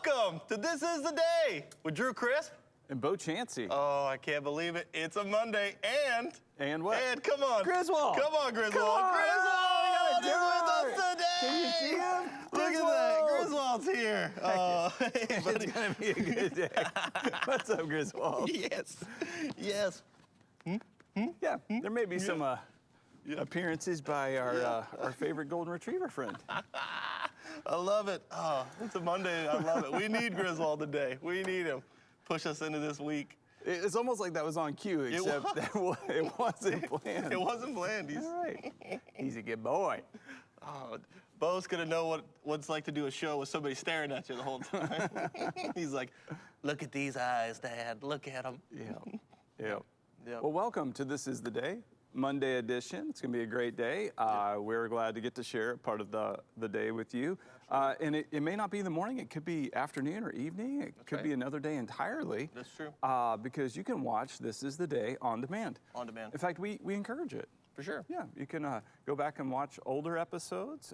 Welcome to This Is the Day with Drew Crisp. And Bo Chansey. Oh, I can't believe it. It's a Monday and... And what? And come on. Griswold. Come on, Griswold. Come on. Griswold is with us today. Can you see him? Look at that. Griswold's here. Oh, hey, buddy. It's going to be a good day. What's up, Griswold? Yes. Yes. Yeah, there may be some appearances by our favorite golden retriever friend. I love it. Oh, it's a Monday. I love it. We need Griswold today. We need him. Push us into this week. It's almost like that was on cue, except that it wasn't planned. It wasn't planned. He's, All right. He's a good boy. oh, Bo's gonna know what it's like to do a show with somebody staring at you the whole time. He's like, look at these eyes, Dad. Look at them. Yeah. Yeah. Yep. Well, welcome to This Is the Day, Monday edition. It's going to be a great day. We're glad to get to share part of the day with you. And it may not be in the morning. It could be afternoon or evening. It could be another day entirely. That's true. Because you can watch This Is the Day on demand. On demand. In fact, we encourage it. For sure. Yeah, you can go back and watch older episodes.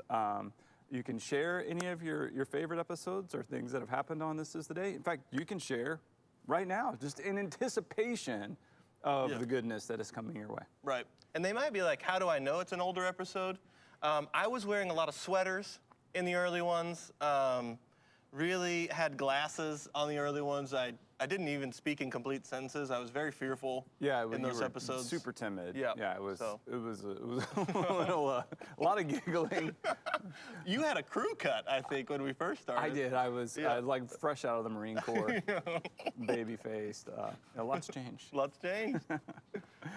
You can share any of your favorite episodes or things that have happened on This Is the Day. In fact, you can share right now, just in anticipation of the goodness that is coming your way. Right. And they might be like, how do I know it's an older episode? I was wearing a lot of sweaters in the early ones. Really had glasses on the early ones. I didn't even speak in complete sentences. I was very fearful in those episodes. Super timid. Yeah. Yeah, it was a little, a lot of giggling. You had a crew cut, I think, when we first started. I did. I was like fresh out of the Marine Corps, baby-faced. A lot's changed. Lots changed.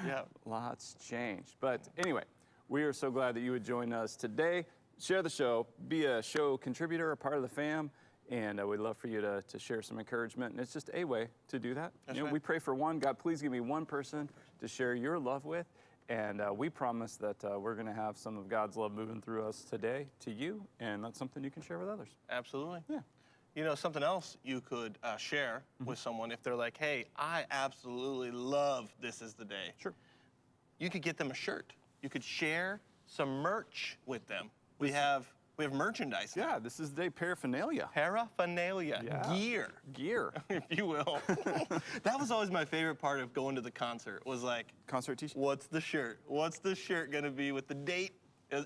Yeah. Lots changed. But anyway, we are so glad that you would join us today. Share the show. Be a show contributor, a part of the fam. And we'd love for you to share some encouragement. And it's just a way to do that. That's right. We pray for one. God, please give me one person to share your love with. And we promise that we're going to have some of God's love moving through us today to you. And that's something you can share with others. Absolutely. Yeah. You know, something else you could share with someone if they're like, hey, I absolutely love This Is the Day. Sure. You could get them a shirt. You could share some merch with them. We have merchandise now. Yeah, This Is the Day paraphernalia. Paraphernalia. Yeah. Gear, if you will. That was always my favorite part of going to the concert, was like, Concert t-shirt. what's the shirt? What's the shirt gonna be with the date?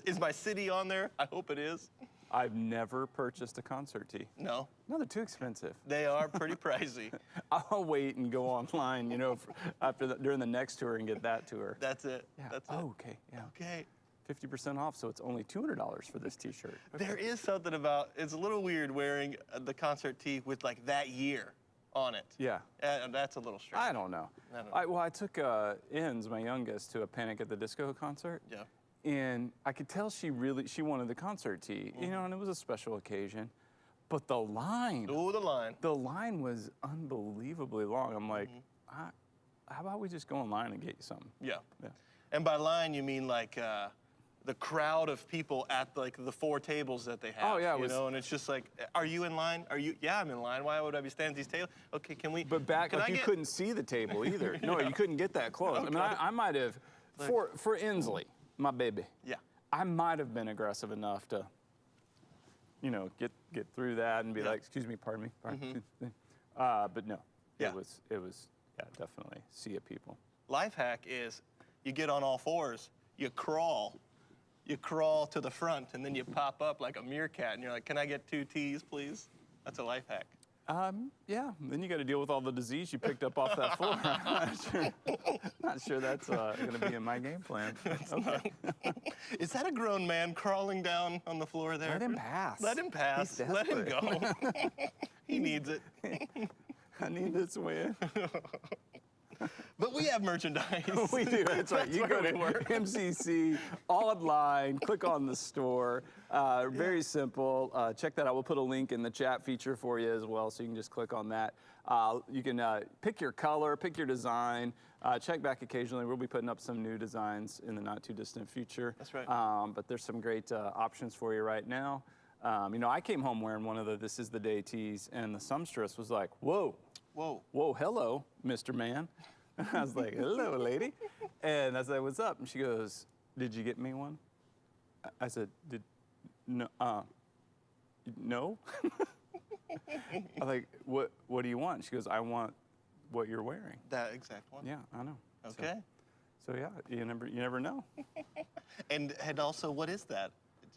Is my city on there? I hope it is. I've never purchased a concert tee. No, No, they're too expensive. they are pretty pricey. I'll wait and go online, you know, during the next tour and get that tour. That's it. Yeah. That's it. Oh, okay. Yeah. Okay. 50% off, so it's only $200 for this t-shirt. Okay. There is something about, it's a little weird wearing the concert tee with like that year on it. Yeah. That's a little strange. I don't know. I don't know. Well, I took Inns, my youngest, to a Panic at the Disco concert. Yeah. And I could tell she wanted the concert tee, you know, and it was a special occasion. But the line. Ooh, the line. The line was unbelievably long. I'm like, how about we just go online and get you something? Yeah. Yeah. And by line, you mean like the crowd of people at like the 4 tables that they have. Oh, yeah, it you was- know, and it's just like, are you in line? Are you? Yeah, I'm in line. Why would I be standing at these tables? Okay, can we? But back, can like I you get- couldn't see the table either. No, you couldn't get that close. I mean, I might have, for Inslee, my baby, Yeah. I might have been aggressive enough to, you know, get through that and be like, excuse me, pardon me. But no, Yeah. it was definitely sea of people. Life hack is you get on all fours, you crawl to the front, and then you pop up like a meerkat, and you're like, can I get 2 teas, please? That's a life hack. Yeah, then you got to deal with all the disease you picked up off that floor. Not sure that's going to be in my game plan. Okay. Is that a grown man crawling down on the floor there? Let him pass. Let him pass. He's Let him desperate. go. He needs it. I need this win. But we have merchandise. We do, that's right. You go where to we work. MCC, online, click on the store. Very simple. Check that out. We'll put a link in the chat feature for you as well, so you can just click on that. You can pick your color, pick your design. Check back occasionally. We'll be putting up some new designs in the not too distant future. That's right. But there's some great options for you right now. You know, I came home wearing one of the This Is the Day tees, and the seamstress was like, whoa. Whoa. Whoa, hello, Mr. Man. I was like, hello, lady. And I said, what's up? And she goes, did you get me one? I said, no, no? I'm like, what do you want? She goes, I want what you're wearing. That exact one. Yeah, I know. Okay. So yeah, you never know. And also, what is that?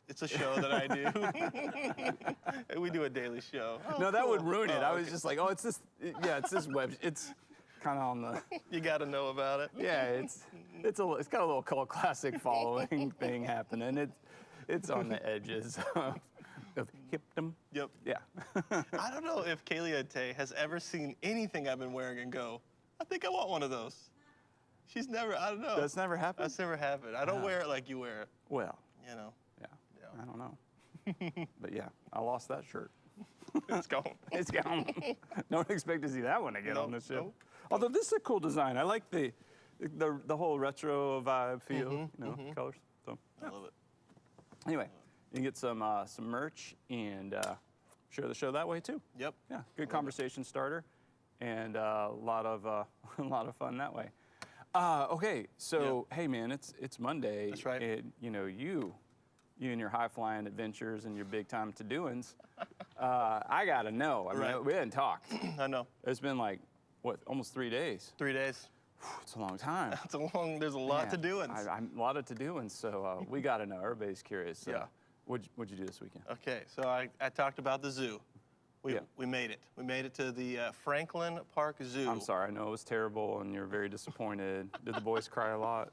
It's a show that I do. We do a daily show. Oh, No, that would cool. ruin it. Oh, I was okay. just like, oh, it's this. Yeah, it's this web. It's kind of on the. You got to know about it. Yeah, it's got a little cult classic following thing happening. It's on the edges of hipdom. Yep. Yeah. I don't know if Kalia Tay has ever seen anything I've been wearing and go, I think I want one of those. She's never, I don't know. That's never happened. That's never happened. I don't Wow. wear it like you wear it, Well, you know. yeah. Yeah. I don't know. But yeah, I lost that shirt. It's gone. It's gone. Don't expect to see that one again on Nope, this show. nope. Although this is a cool design. I like the whole retro vibe feel, colors. So I love it. anyway, you can get some merch and share the show that way too. Yep. Yeah, good conversation starter, and a lot of a lot of fun that way. Okay, so hey man, it's Monday. That's right. And you and your high flying adventures and your big time to doings. I gotta know. I mean, Right. we hadn't talked. I know. It's been like what, almost 3 days. 3 days. It's a long time. There's a lot to Man, do. I'm a lot to do, and so we gotta know. Everybody's curious. Yeah. What'd you do this weekend? Okay, so I talked about the zoo. We made it. We made it to the Franklin Park Zoo. I'm sorry. I know it was terrible, and you're very disappointed. Did the boys cry a lot?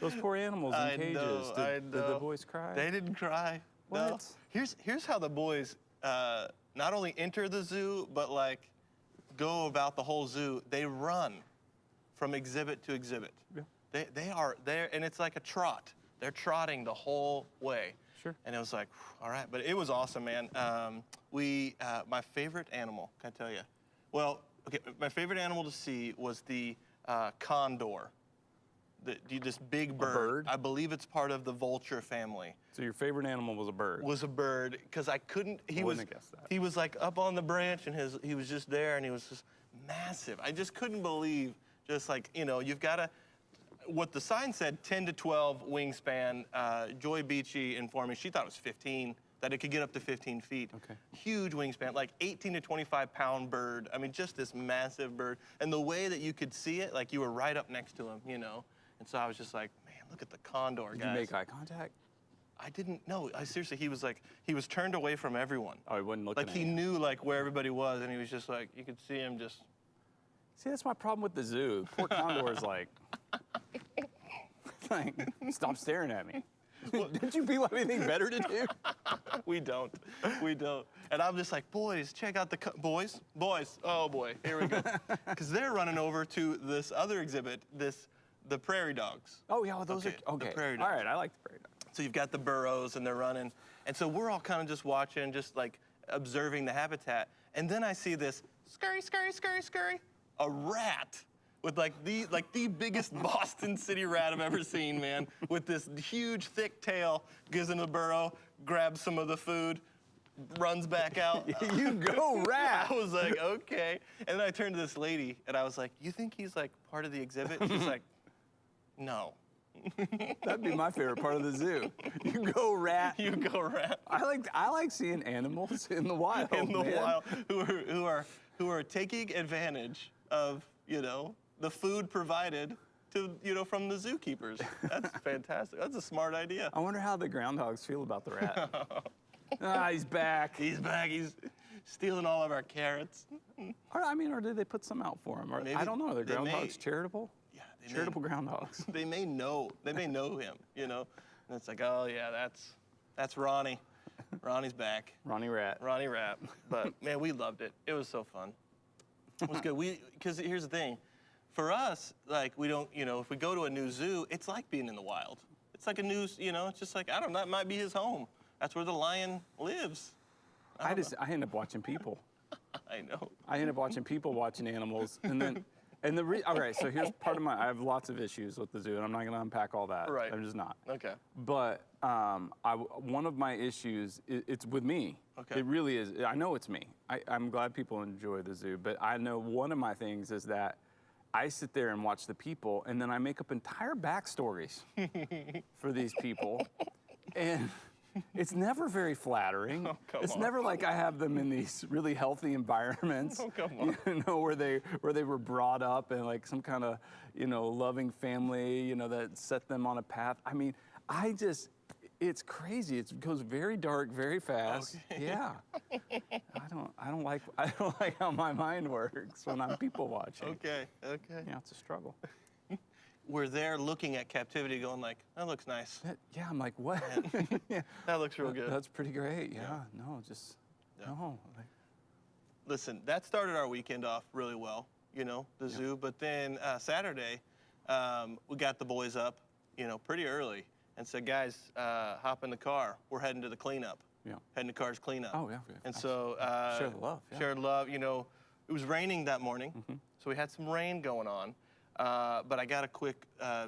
Those poor animals in I cages. know, Did the boys cry? They didn't cry. No. What? Here's how the boys not only enter the zoo, but like go about the whole zoo. They run from exhibit to exhibit. Yeah. They are there, and it's like a trot. They're trotting the whole way. Sure. And it was like, all right, but it was awesome, man. My favorite animal, can I tell you? Well, okay, my favorite animal to see was the condor. This big bird. bird? I believe it's part of the vulture family. So your favorite animal was a bird. Was a bird because I couldn't. He wouldn't have guessed that. He was like up on the branch and he was just there and he was just massive. I just couldn't believe. Just like you've got to. What the sign said, 10 to 12 wingspan. Joy Beachy informed me she thought it was 15. That it could get up to 15 feet. Okay. Huge wingspan, like 18 to 25 pound bird. I mean, just this massive bird. And the way that you could see it, like you were right up next to him, And so I was just like, man, look at the condor, guys. Did you make eye contact? I didn't know. Seriously, he was turned away from everyone. Oh, he wasn't looking Like at he you. knew like where everybody was, and he was just like, you could see him just. See, that's my problem with the zoo. Poor condor is like, stop staring at me. Did you people have anything better to do? We don't. And I'm just like, boys, check out the boys. Oh boy, here we go. Because they're running over to this other exhibit, the prairie dogs. Oh yeah, well, those Okay, are the okay. prairie All dogs. right, I like the prairie dogs. So you've got the burrows and they're running. And so we're all kind of just watching, just like observing the habitat. And then I see this scurry, scurry, scurry, scurry, a rat with like the biggest Boston City rat I've ever seen, man, with this huge thick tail, goes in the burrow, grabs some of the food, runs back out. You go, rat. I was like, okay. And then I turned to this lady and I was like, you think he's like part of the exhibit? She's like, no. That'd be my favorite part of the zoo. You go, rat. You go, rat. I like seeing animals in the wild. In the man. wild, who are taking advantage of the food provided to from the zookeepers. That's fantastic. That's a smart idea. I wonder how the groundhogs feel about the rat. He's back. He's back. He's stealing all of our carrots. Or did they put some out for him? Or, Maybe I don't know. Are the they may. groundhogs charitable? Yeah, Charitable groundhogs. They may know. They may know him. And it's like, oh yeah, that's Ronnie. Ronnie's back. Ronnie Rat. Ronnie Rat. But man, we loved it. It was so fun. It was good. Because here's the thing, for us, like we don't, if we go to a new zoo, it's like being in the wild. It's like a new, it's just like I don't know. That might be his home. That's where the lion lives. I end up watching people. I know. I end up watching people watching animals, and then, all right. So here's part of I have lots of issues with the zoo, and I'm not going to unpack all that. Right. I'm just not. Okay. But one of my issues, it's with me. Okay. It really is. I know it's me. I'm glad people enjoy the zoo, but I know one of my things is that I sit there and watch the people, and then I make up entire backstories for these people, and it's never very flattering. Oh, come it's on. never like I have them in these really healthy environments, Oh, come on. you know, where they were brought up in like some kind of, you know, loving family, you know, that set them on a path. I mean, it's crazy. It goes very dark, very fast. Okay. Yeah. I don't like how my mind works when I'm people watching. Okay. Yeah, it's a struggle. We're there looking at captivity, going like, that looks nice. Yeah, I'm like, what? Yeah. That looks real good. That's pretty great. Yeah. No, just no. Like, Listen, that started our weekend off really well, you know, the zoo. But then Saturday, we got the boys up, you know, pretty early and said, guys, hop in the car. We're heading to the cleanup. Yeah. Heading to Cars cleanup. Oh, yeah. And so share the love. Yeah. shared love. You know, it was raining that morning, so we had some rain going on. But I got a quick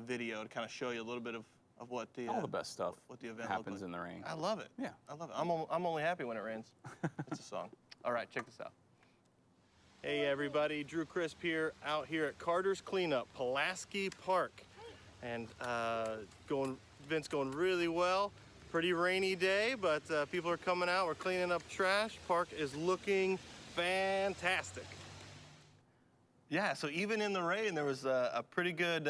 video to kind of show you a little bit of what the All the best stuff what the event happens looked like. in the rain. I love it. Yeah. I love it. I'm only happy when it rains. It's a song. All right, check this out. Hey everybody, Drew Crisp here, out here at Carter's Cleanup, Pulaski Park, and event's going really well. Pretty rainy day, but people are coming out. We're cleaning up trash. Park is looking fantastic. Yeah, so even in the rain, there was a pretty good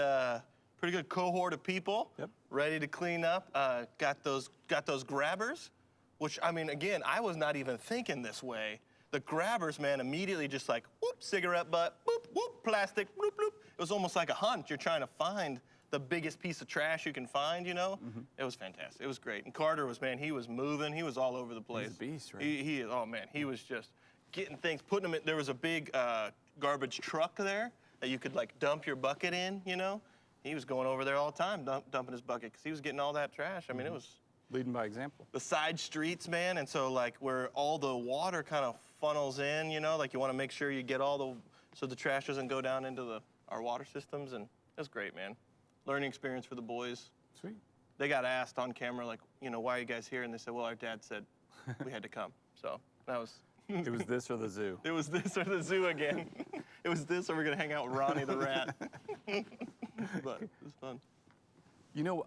cohort of people ready to clean up. Got those grabbers, which I mean, again, I was not even thinking this way. The grabbers, man, immediately just like whoop, cigarette butt, whoop, whoop, plastic, whoop, whoop. It was almost like a hunt. You're trying to find the biggest piece of trash you can find, you know? It was fantastic. It was great. And Carter was, man, he was moving. He was all over the place. He's a beast, right? He is, oh man, he was just getting things, putting them in. There was a big garbage truck there that you could like dump your bucket in, you know? He was going over there all the time, dumping his bucket, because he was getting all that trash. I mean, it was Leading by example. the side streets, man, and so like where all the water kind of funnels in, you know, like you want to make sure you get so the trash doesn't go down into our water systems, and it was great, man. Learning experience for the boys. Sweet. They got asked on camera, like, you know, why are you guys here? And they said, well, our dad said we had to come. So that was. It was this or the zoo. It was this or the zoo again. It was this or we're gonna hang out with Ronnie the rat. But it was fun. You know,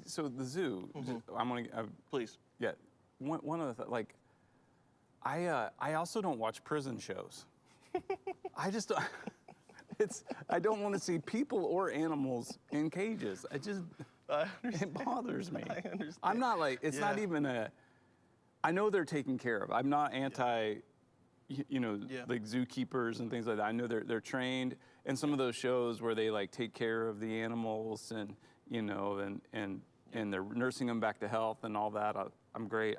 so the zoo. I'm gonna. Please. Yeah. One of the like. I also don't watch prison shows. I just. I don't want to see people or animals in cages. It bothers me. I understand. I'm not like, it's not Yeah. even I know they're taken care of. I'm not anti, you know, Yeah. like zookeepers and things like that. I know they're trained. And some of those shows where they like take care of the animals and, you know, and they're nursing them back to health and all that. I'm great.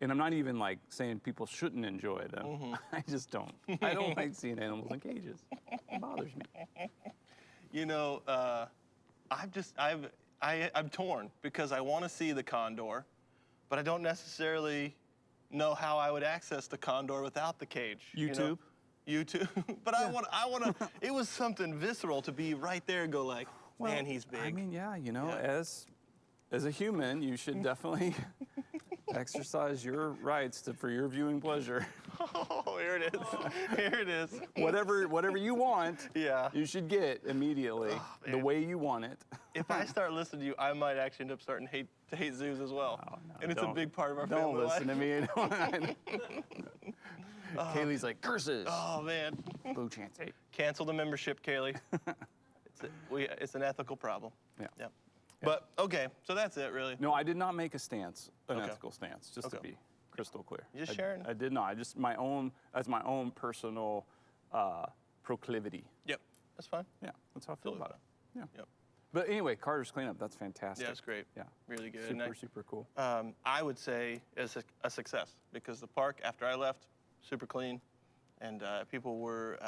And I'm not even like saying people shouldn't enjoy them. I just don't. I don't like seeing animals in cages. It bothers me. You know, I'm torn because I want to see the condor, but I don't necessarily know how I would access the condor without the cage. you know? YouTube. But I want to. It was something visceral to be right there and go like, man, he's big. I mean, yeah, you know, Yeah. as a human, you should definitely exercise your rights for your viewing pleasure. Oh, here it is. Here it is. Whatever you want, Yeah. you should get immediately the man. way you want it. If I start listening to you, I might actually end up starting to hate zoos as well. Oh, no, and it's a don't- big part of our Don't family listen life. to me. Kaylee's like, curses. Oh man. Boo Chansey. Cancel the membership, Kaylee. It's an ethical problem. Yeah. But okay, so that's it really. No, I did not make a stance, an Okay. ethical stance, just to Okay. be crystal clear. You just I- sharing? I did not. That's my own personal proclivity. Yep. That's fine. Yeah, that's how I feel Totally about it. Yeah. Yep. But anyway, Carter's Cleanup, that's fantastic. Yeah, it's great. Yeah. Really good. And Super cool. I would say it's a success because the park after I left, super clean, and people were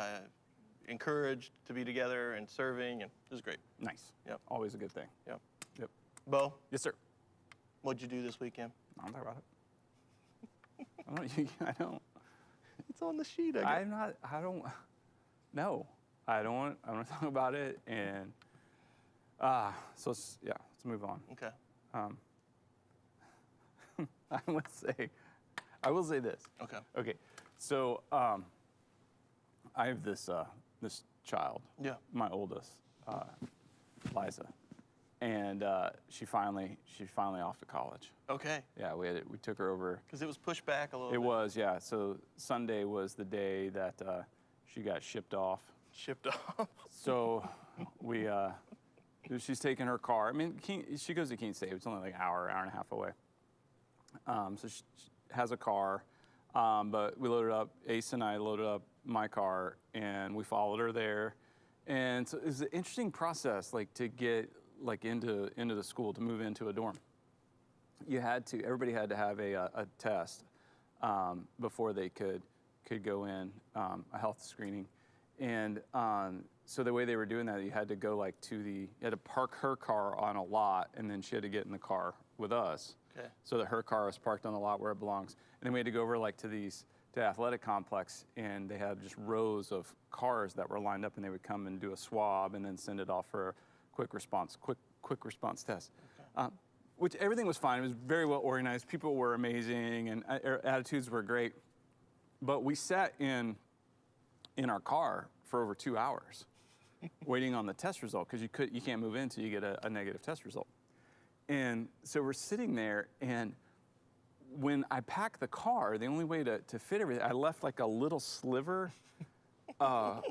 encouraged to be together and serving, and it was great. Nice. Yep. Always a good thing. Yep. Yep. Bo, Yes, sir. what'd you do this weekend? I'll talk about it. I don't. It's on the sheet. I No. I don't want to talk about it. And so let's move on. Okay. I will say this. Okay. Okay. So I have this child. Yeah. My oldest, Liza. and she finally off to college. Okay. Yeah, we took her over. Because it was pushed back a little bit. It was, yeah. So Sunday was the day that she got shipped off. Shipped off. So she's taking her car. I mean, she goes to Keene State. It's only like an hour and a half away. So she has a car, but we loaded up, Ace and I loaded up my car, and we followed her there. And so it was an interesting process, like to get like into the school, to move into a dorm. Everybody had to have a test before they could go in, a health screening. And so the way they were doing that, you had to go like you had to park her car on a lot, and then she had to get in the car with us. Okay. So that her car was parked on the lot where it belongs. And then we had to go over like to the athletic complex, and they had just rows of cars that were lined up, and they would come and do a swab and then send it off for a quick response test. Okay. Which everything was fine. It was very well organized. People were amazing, and attitudes were great. But we sat in our car for over 2 hours waiting on the test result, because you can't move in until you get a negative test result. And so we're sitting there, and when I packed the car, the only way to fit everything, I left like a little sliver because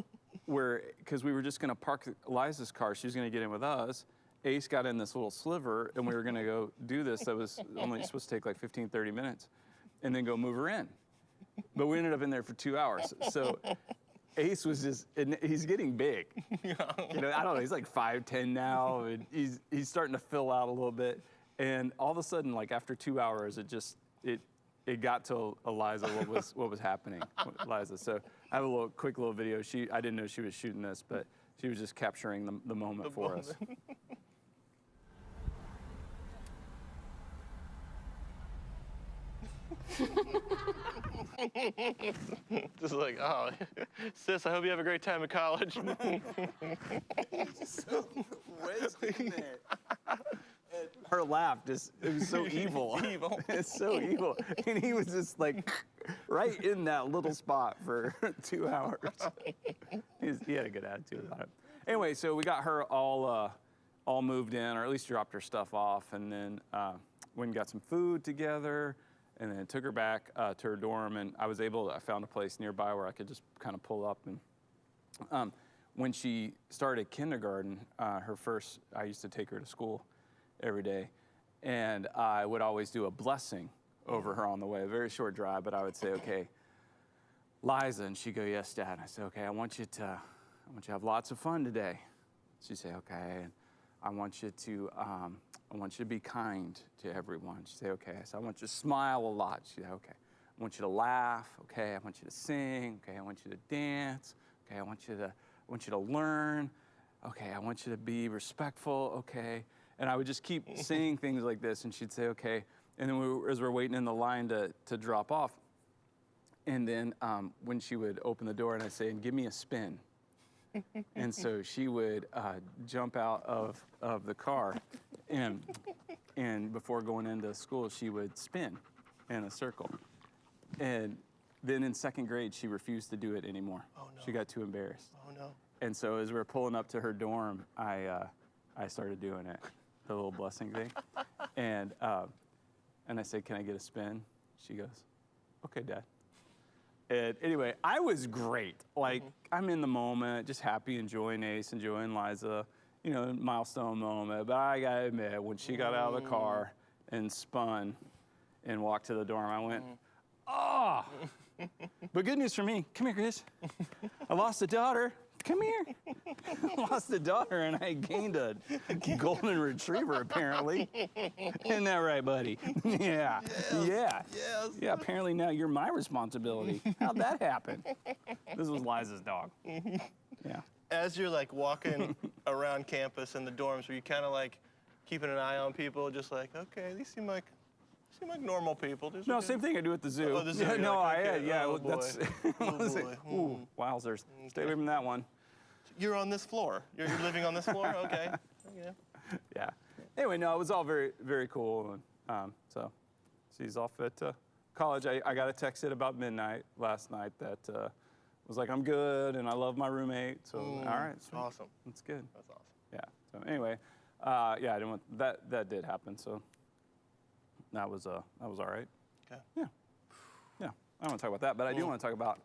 we were just going to park Liza's car. She was going to get in with us. Ace got in this little sliver, and we were going to go do this. That was only supposed to take like 15, 30 minutes, and then go move her in. But we ended up in there for 2 hours. So Ace was he's getting big. You know, I don't know, he's like 5'10" now, and he's starting to fill out a little bit. And all of a sudden, like after 2 hours, it got to Eliza what was happening. Eliza. So I have a quick little video. I didn't know she was shooting this, but she was just capturing the moment for us. Just like, oh, sis, I hope you have a great time at college. So in there. Her laugh it was so evil. Evil. It's so evil. And he was just like right in that little spot for 2 hours. He had a good attitude about it. Anyway, so we got her all moved in, or at least dropped her stuff off, and then went and got some food together, and then took her back to her dorm. And I found a place nearby where I could just kind of pull up. And when she started kindergarten, I used to take her to school every day, and I would always do a blessing over her on the way. A very short drive, but I would say, "Okay, Liza," and she'd go, "Yes, Dad." And I say, "Okay, I want you to have lots of fun today." She'd say, "Okay," and I want you to be kind to everyone. She'd say, "Okay." I said, "I want you to smile a lot." She'd say, "Okay." "I want you to laugh." "Okay." "I want you to sing." "Okay." "I want you to dance." "Okay." "I want you to learn." "Okay." "I want you to be respectful." "Okay." And I would just keep saying things like this, and she'd say, "Okay." And then as we're waiting in the line to drop off, and then when she would open the door, and I'd say, "And give me a spin." And so she would jump out of the car, and before going into school, she would spin in a circle. And then in second grade, she refused to do it anymore. Oh, no. She got too embarrassed. Oh, no. And so as we were pulling up to her dorm, I started doing it, the little blessing thing. And I said, "Can I get a spin?" She goes, "Okay, Dad." And anyway, I was great. Like, I'm in the moment, just happy, enjoying Ace, enjoying Liza, milestone moment. But I gotta admit, when she got out of the car and spun and walked to the dorm, I went, "Oh!" But good news for me. Come here, Chris. I lost a daughter. Come here. I lost a daughter, and I gained a golden retriever, apparently. Isn't that right, buddy? Yeah. Yes. Yeah. Yes. Yeah, apparently now you're my responsibility. How'd that happen? This was Liza's dog. Yeah. As you're like walking around campus in the dorms, were you kind of like keeping an eye on people, just like, okay, these seem like normal people. These No, are same thing I do at the zoo. Oh, the zoo. Yeah, You're no, like, okay, yeah, oh, that's, boy. what is it? boy. Ooh, wowzers. Stay away from that one. You're on this floor. You're living on this floor? Okay. Yeah. Yeah. Anyway, no, it was all very, very cool. And so she's off at college. I got a text at about midnight last night that was like, "I'm good, and I love my roommate." So, all right. Sweet. Awesome. That's good. That's awesome. Yeah. So anyway, Yeah, I didn't want that. That did happen, so that was all right. Okay. Yeah. I don't want to talk about that, but I do want to talk about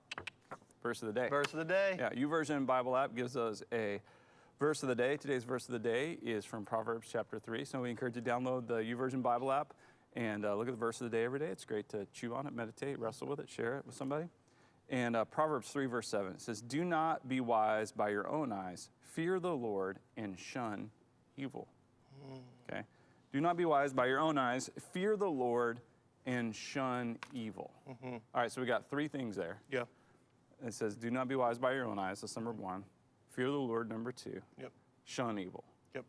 verse of the day. Verse of the day. Yeah, YouVersion Bible app gives us a verse of the day. Today's verse of the day is from Proverbs chapter 3. So we encourage you to download the YouVersion Bible app and look at the verse of the day every day. It's great to chew on it, meditate, wrestle with it, share it with somebody. And Proverbs 3, verse 7, it says, "Do not be wise by your own eyes. Fear the Lord and shun evil." Okay? Do not be wise by your own eyes. Fear the Lord and shun evil. All right, so we got three things there. Yeah. It says, do not be wise by your own eyes. That's number one. Fear the Lord, number two. Yep. Shun evil. Yep.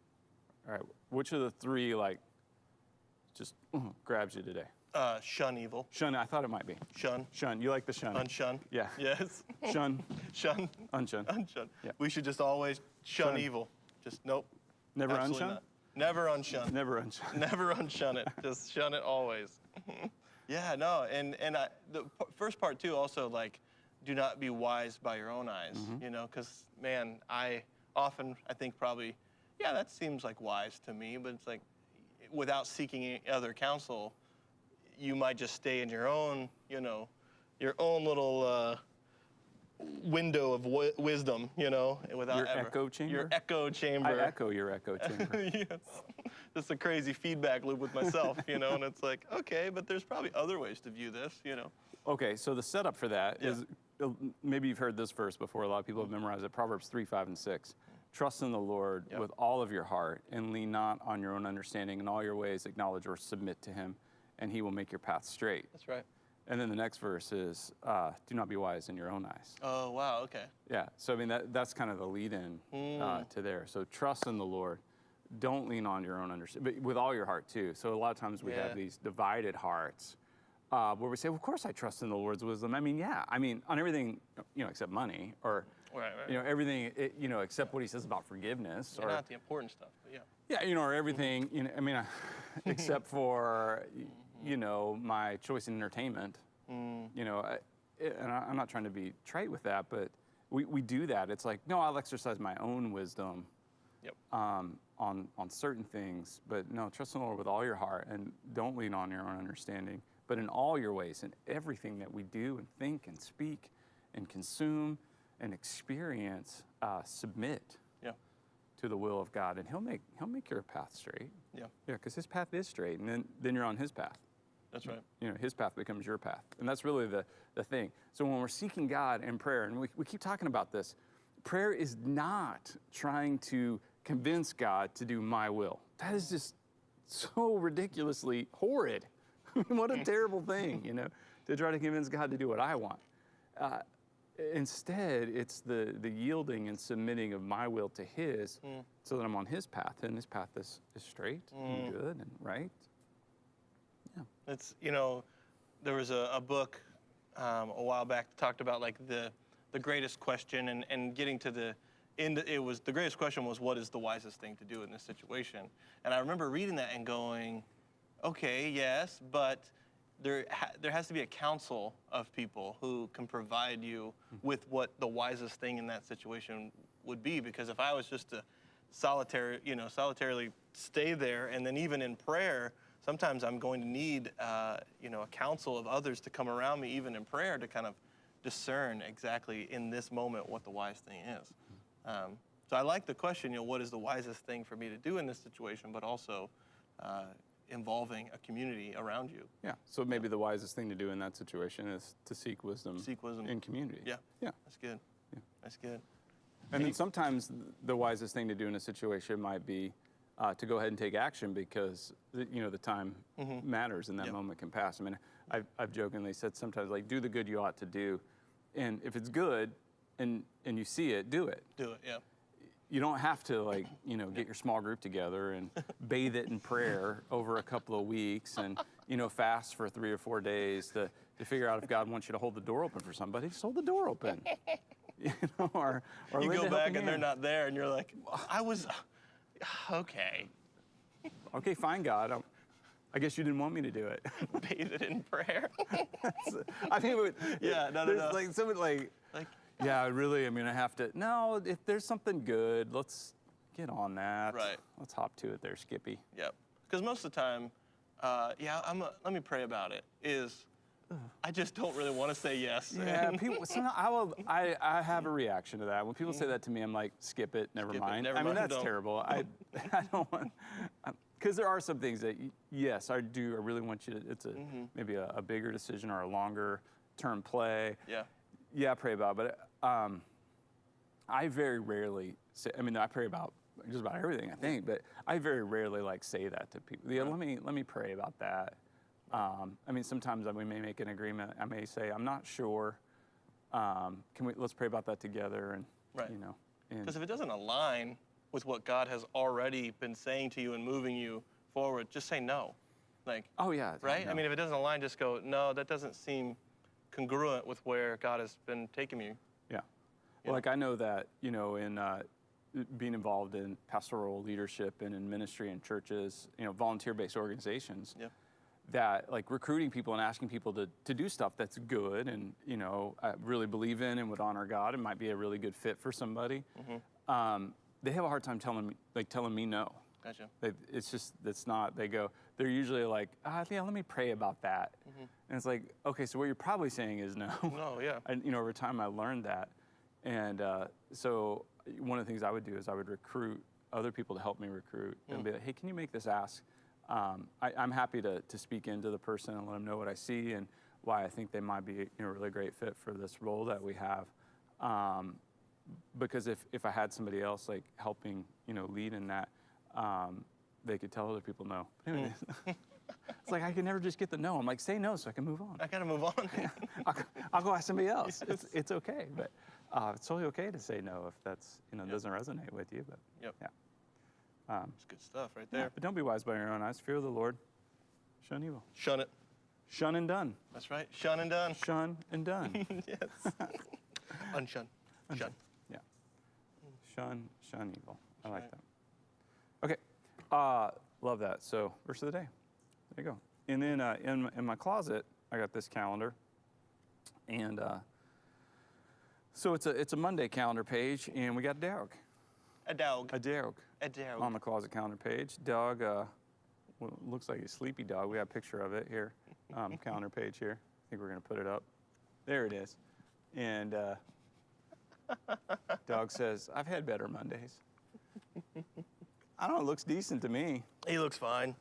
All right, which of the three, just grabs you today? Shun evil. Shun, I thought it might be. Shun. Shun, you like the shun. Unshun. Yeah. Yes. Shun, Shun. unshun. Unshun. Yeah. We should just always shun Shun. evil. Just nope. Never Absolutely unshun? not. Never unshun. Never unshun. Never unshun it. Just shun it always. Yeah, no, and first part too, also like, do not be wise by your own eyes, you know, because man, I think probably, yeah, that seems like wise to me, but it's like, without seeking any other counsel, you might just stay in your own, you know, your own little window of wisdom, you know, without Your ever. echo chamber? Your echo chamber. I echo your echo chamber. Yes. Just a crazy feedback loop with myself, you know, and it's like, okay, but there's probably other ways to view this, you know. Okay, so the setup for that Yeah. is, maybe you've heard this verse before. A lot of people have memorized it. Proverbs 3, 5, and 6. Trust in the Lord Yep. with all of your heart and lean not on your own understanding. In all your ways acknowledge or submit to him, and he will make your path straight. That's right. And then the next verse is, do not be wise in your own eyes. Oh, wow, okay. Yeah, so I mean, that's kind of the lead-in to there. So trust in the Lord. Don't lean on your own understanding, but with all your heart too. So a lot of times we Yeah. have these divided hearts where we say, well, of course I trust in the Lord's wisdom. I mean, yeah, I mean, on everything, you know, except money, or, Right. you know, everything, you know, except what he says about forgiveness. Yeah, Or, not the important stuff, but yeah. yeah, you know, or everything, you know, I mean, except for, you know, my choice in entertainment. You know, and I'm not trying to be trite with that, but we do that. It's like, no, I'll exercise my own wisdom Yep. on certain things, but no, trust in the Lord with all your heart and don't lean on your own understanding, but in all your ways, in everything that we do and think and speak and consume and experience, submit Yeah. to the will of God, and He'll make your path straight. Yeah. Yeah, because His path is straight, and then you're on His path. That's right. You know, his path becomes your path. And that's really the thing. So when we're seeking God in prayer, and we keep talking about this, prayer is not trying to convince God to do my will. That is just so ridiculously horrid. What a terrible thing, you know, to try to convince God to do what I want. Instead, it's the yielding and submitting of my will to his so that I'm on his path, and his path is straight and good and right. It's, you know, there was a book a while back that talked about like the greatest question and getting to the end. The greatest question was, what is the wisest thing to do in this situation? And I remember reading that and going, okay, yes, but there has to be a council of people who can provide you with what the wisest thing in that situation would be. Because if I was just to solitarily stay there, and then even in prayer, sometimes I'm going to need, a council of others to come around me, even in prayer, to kind of discern exactly in this moment what the wise thing is. So I like the question, what is the wisest thing for me to do in this situation, but also involving a community around you. Yeah. So maybe the wisest thing to do in that situation is to seek wisdom. Seek wisdom in community. Yeah. Yeah. That's good. Yeah. That's good. And then sometimes the wisest thing to do in a situation might be to go ahead and take action because the time matters and that moment can pass. I mean, I've jokingly said sometimes like do the good you ought to do, and if it's good and you see it, do it. Do it. Yeah. You don't have to get your small group together and bathe it in prayer over a couple of weeks and fast for 3 or 4 days to figure out if God wants you to hold the door open for somebody. Just hold the door open. Or you lend go a back helping and they're hand. not there, and you're like, I was okay. Okay, fine, God. I guess you didn't want me to do it. Bathe it in prayer. I mean, Yeah, no. there's like someone like, Like, yeah, really, I'm gonna have to. No, if there's something good, get on that. Right. Let's hop to it there, Skippy. Yep. Because most of the time, let me pray about it, is I just don't really want to say yes. Yeah, people. Sometimes I have a reaction to that. When people say that to me, I'm like, skip it, never Skip it, mind. never I mean, mind, that's don't. terrible. I don't want. Because there are some things that, yes, I do. I really want you to. It's maybe a bigger decision or a longer term play. Yeah. Yeah, I pray about it. But I very rarely say. I mean, I pray about just about everything, I think. But I very rarely like say that to people. Yeah, let me pray about that. I mean, sometimes we may make an agreement. I may say, I'm not sure. Let's pray about that together, and Right. you know. And Because if it doesn't align with what God has already been saying to you and moving you forward, just say no. Like, oh yeah, right? no. I mean, if it doesn't align, just go, no, that doesn't seem congruent with where God has been taking you. Yeah. Well, like I know that, you know, in being involved in pastoral leadership and in ministry in churches, you know, volunteer-based organizations, Yeah. that like recruiting people and asking people to do stuff that's good and, you know, I really believe in and would honor God and might be a really good fit for somebody, they have a hard time telling me no. Gotcha. They're usually like, yeah, let me pray about that. And it's like, okay, so what you're probably saying is no. No, yeah. And, you know, over time I learned that. And so one of the things I would do is I would recruit other people to help me recruit and be like, hey, can you make this ask? I'm happy to speak into the person and let them know what I see and why I think they might be a really great fit for this role that we have. Because if I had somebody else like helping, you know, lead in that, they could tell other people no. It's like I can never just get the no. I'm like, say no so I can move on. I gotta move on. I'll go ask somebody else. It's okay, but it's totally okay to say no if that's, you know, doesn't resonate with you. But Yep. yeah, It's good stuff right yeah. there. But don't be wise by your own eyes. Fear of the Lord. Shun evil. Shun it. Shun and done. That's right. Shun and done. Shun and done. Yes. Unshun. Shun. Yeah. Shun evil. I like right. that. Okay. Love that. So, verse of the day. There you go. And then in my closet, I got this calendar. And so it's a Monday calendar page, and we got a dog. A dog. A dog A dog. on the closet calendar page. Dog, well, looks like a sleepy dog. We got a picture of it here. Calendar page here. I think we're going to put it up. There it is. And dog says, I've had better Mondays. I don't know, it looks decent to me. He looks fine.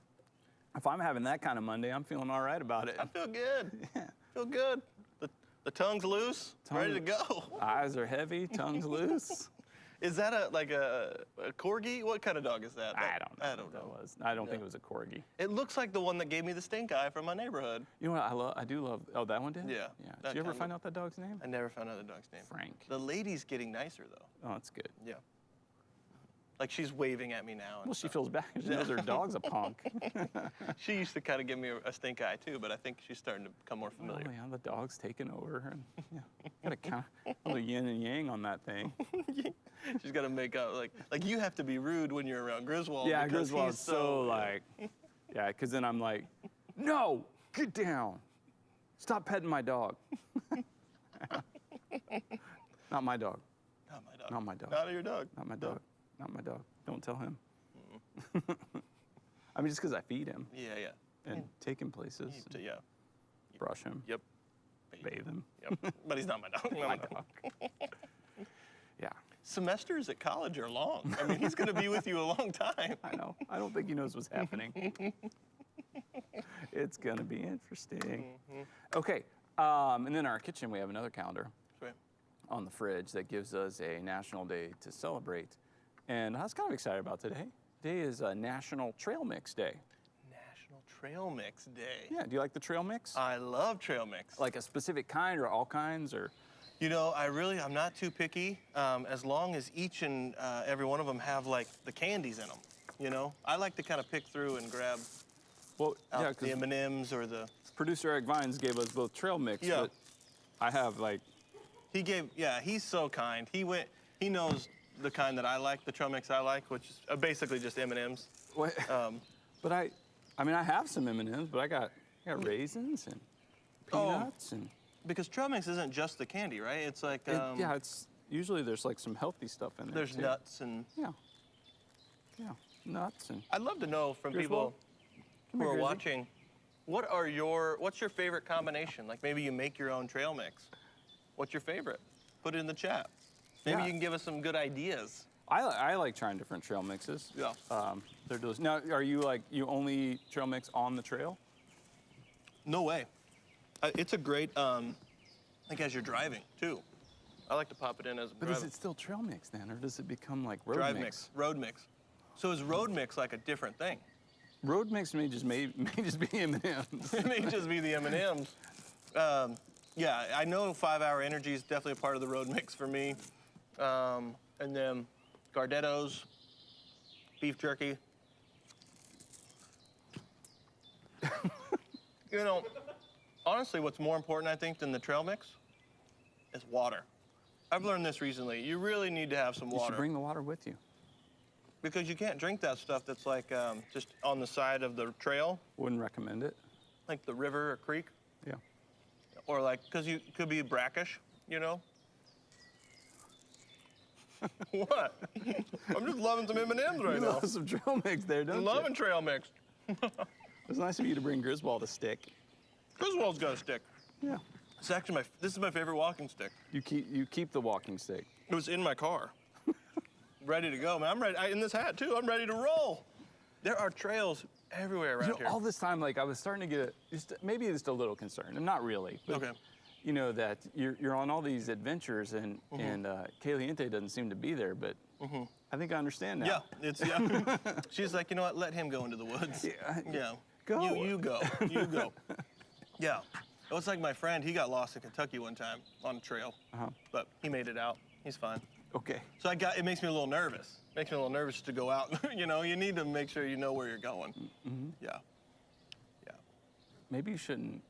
If I'm having that kind of Monday, I'm feeling all right about it. I feel good. Yeah. Feel good. The tongue's loose, ready to go. Eyes are heavy, tongue's loose. Is that a corgi? What kind of dog is that? I don't know. I don't what that know. was. I don't think it was a corgi. It looks like the one that gave me the stink eye from my neighborhood. You know what I do love? Oh, that one did? Yeah, Yeah. that Did you ever kinda- find out that dog's name? I never found out the dog's name. Frank. The lady's getting nicer though. Oh, that's good. Yeah. Like she's waving at me now. And Well, she stuff. feels bad. She knows her dog's a punk. She used to kind of give me a stink eye too, but I think she's starting to become more Oh, familiar. yeah, the dog's taking over. And, yeah, gotta count a little yin and yang on that thing. She's got to make up like you have to be rude when you're around Griswold. Yeah, because Griswold's he's so like, yeah, because then I'm like, no, get down. Stop petting my dog. Not my dog. Not my dog. Not my dog. Not your dog. Not my dog. Not my dog. Don't tell him. I mean, just because I feed him Yeah, yeah. and take him places, Yeah. brush him, Yep. bathe him. Yep. But he's not my dog. Not My my dog. dog. Yeah, Semesters at college are long. I mean, he's going to be with you a long time. I know. I don't think he knows what's happening. It's gonna be interesting. Okay, and then in our kitchen we have another calendar Right. on the fridge that gives us a national day to celebrate. And I was kind of excited about today. Today is National Trail Mix Day. National Trail Mix Day. Yeah, do you like the trail mix? I love trail mix. Like a specific kind or all kinds or? You know, I'm not too picky, as long as each and every one of them have like the candies in them. You know, I like to kind of pick through and grab Well, out yeah, the because M&Ms or the. producer Eric Vines gave us both trail mix, Yeah. but I have like, He's so kind. He knows the kind that I like, the trail mix I like, which is basically just M&Ms. what? But I mean, I have some M&Ms, but I got raisins and peanuts and. Because trail mix isn't just the candy, right? It's like Yeah, it's usually there's like some healthy stuff in there. there's too. nuts and Yeah. Yeah, nuts and. I'd love to know from Griswold? people Come who here, are Grizzy. watching, what's your favorite combination? Like maybe you make your own trail mix. What's your favorite? Put it in the chat. Maybe Yeah. you can give us some good ideas. I like trying different trail mixes. Yeah. They're delicious. Now, are you you only eat trail mix on the trail? No way. It's a great, like as you're driving too. I like to pop it in as I'm But driving. is it still trail mix then, or does it become like road Drive mix? mix, road mix. So is road mix like a different thing? Road mix may just be M&Ms. It may just be the M&Ms. Yeah, I know 5 Hour Energy is definitely a part of the road mix for me. And then Gardetto's, beef jerky. You know, honestly, what's more important, I think, than the trail mix is water. I've learned this recently. You really need to have some You water. should bring the water with you. Because you can't drink that stuff that's like just on the side of the trail, Wouldn't recommend it. like the river or creek. Yeah. Or like, because you could be brackish, you know? What? I'm just loving some M&Ms right You now. love some trail mix there, don't I'm you? loving trail mix. It's nice of you to bring Griswold a stick. Griswold's got a stick. Yeah. It's actually this is my favorite walking stick. You keep the walking stick. It was in my car. Ready to go, man. I'm ready. In this hat too. I'm ready to roll. There are trails everywhere around here. All this time, like I was starting to get maybe just a little concerned, and not really. But, Okay. You know that you're on all these adventures, and Caliente doesn't seem to be there, but I think I understand now. Yeah. She's like, you know what? Let him go into the woods. Yeah. Go. You go. You go. Yeah. It was like my friend. He got lost in Kentucky one time on a trail, but he made it out. He's fine. Okay. So it makes me a little nervous. Makes me a little nervous to go out. You know, you need to make sure you know where you're going. Yeah. Yeah. Maybe you shouldn't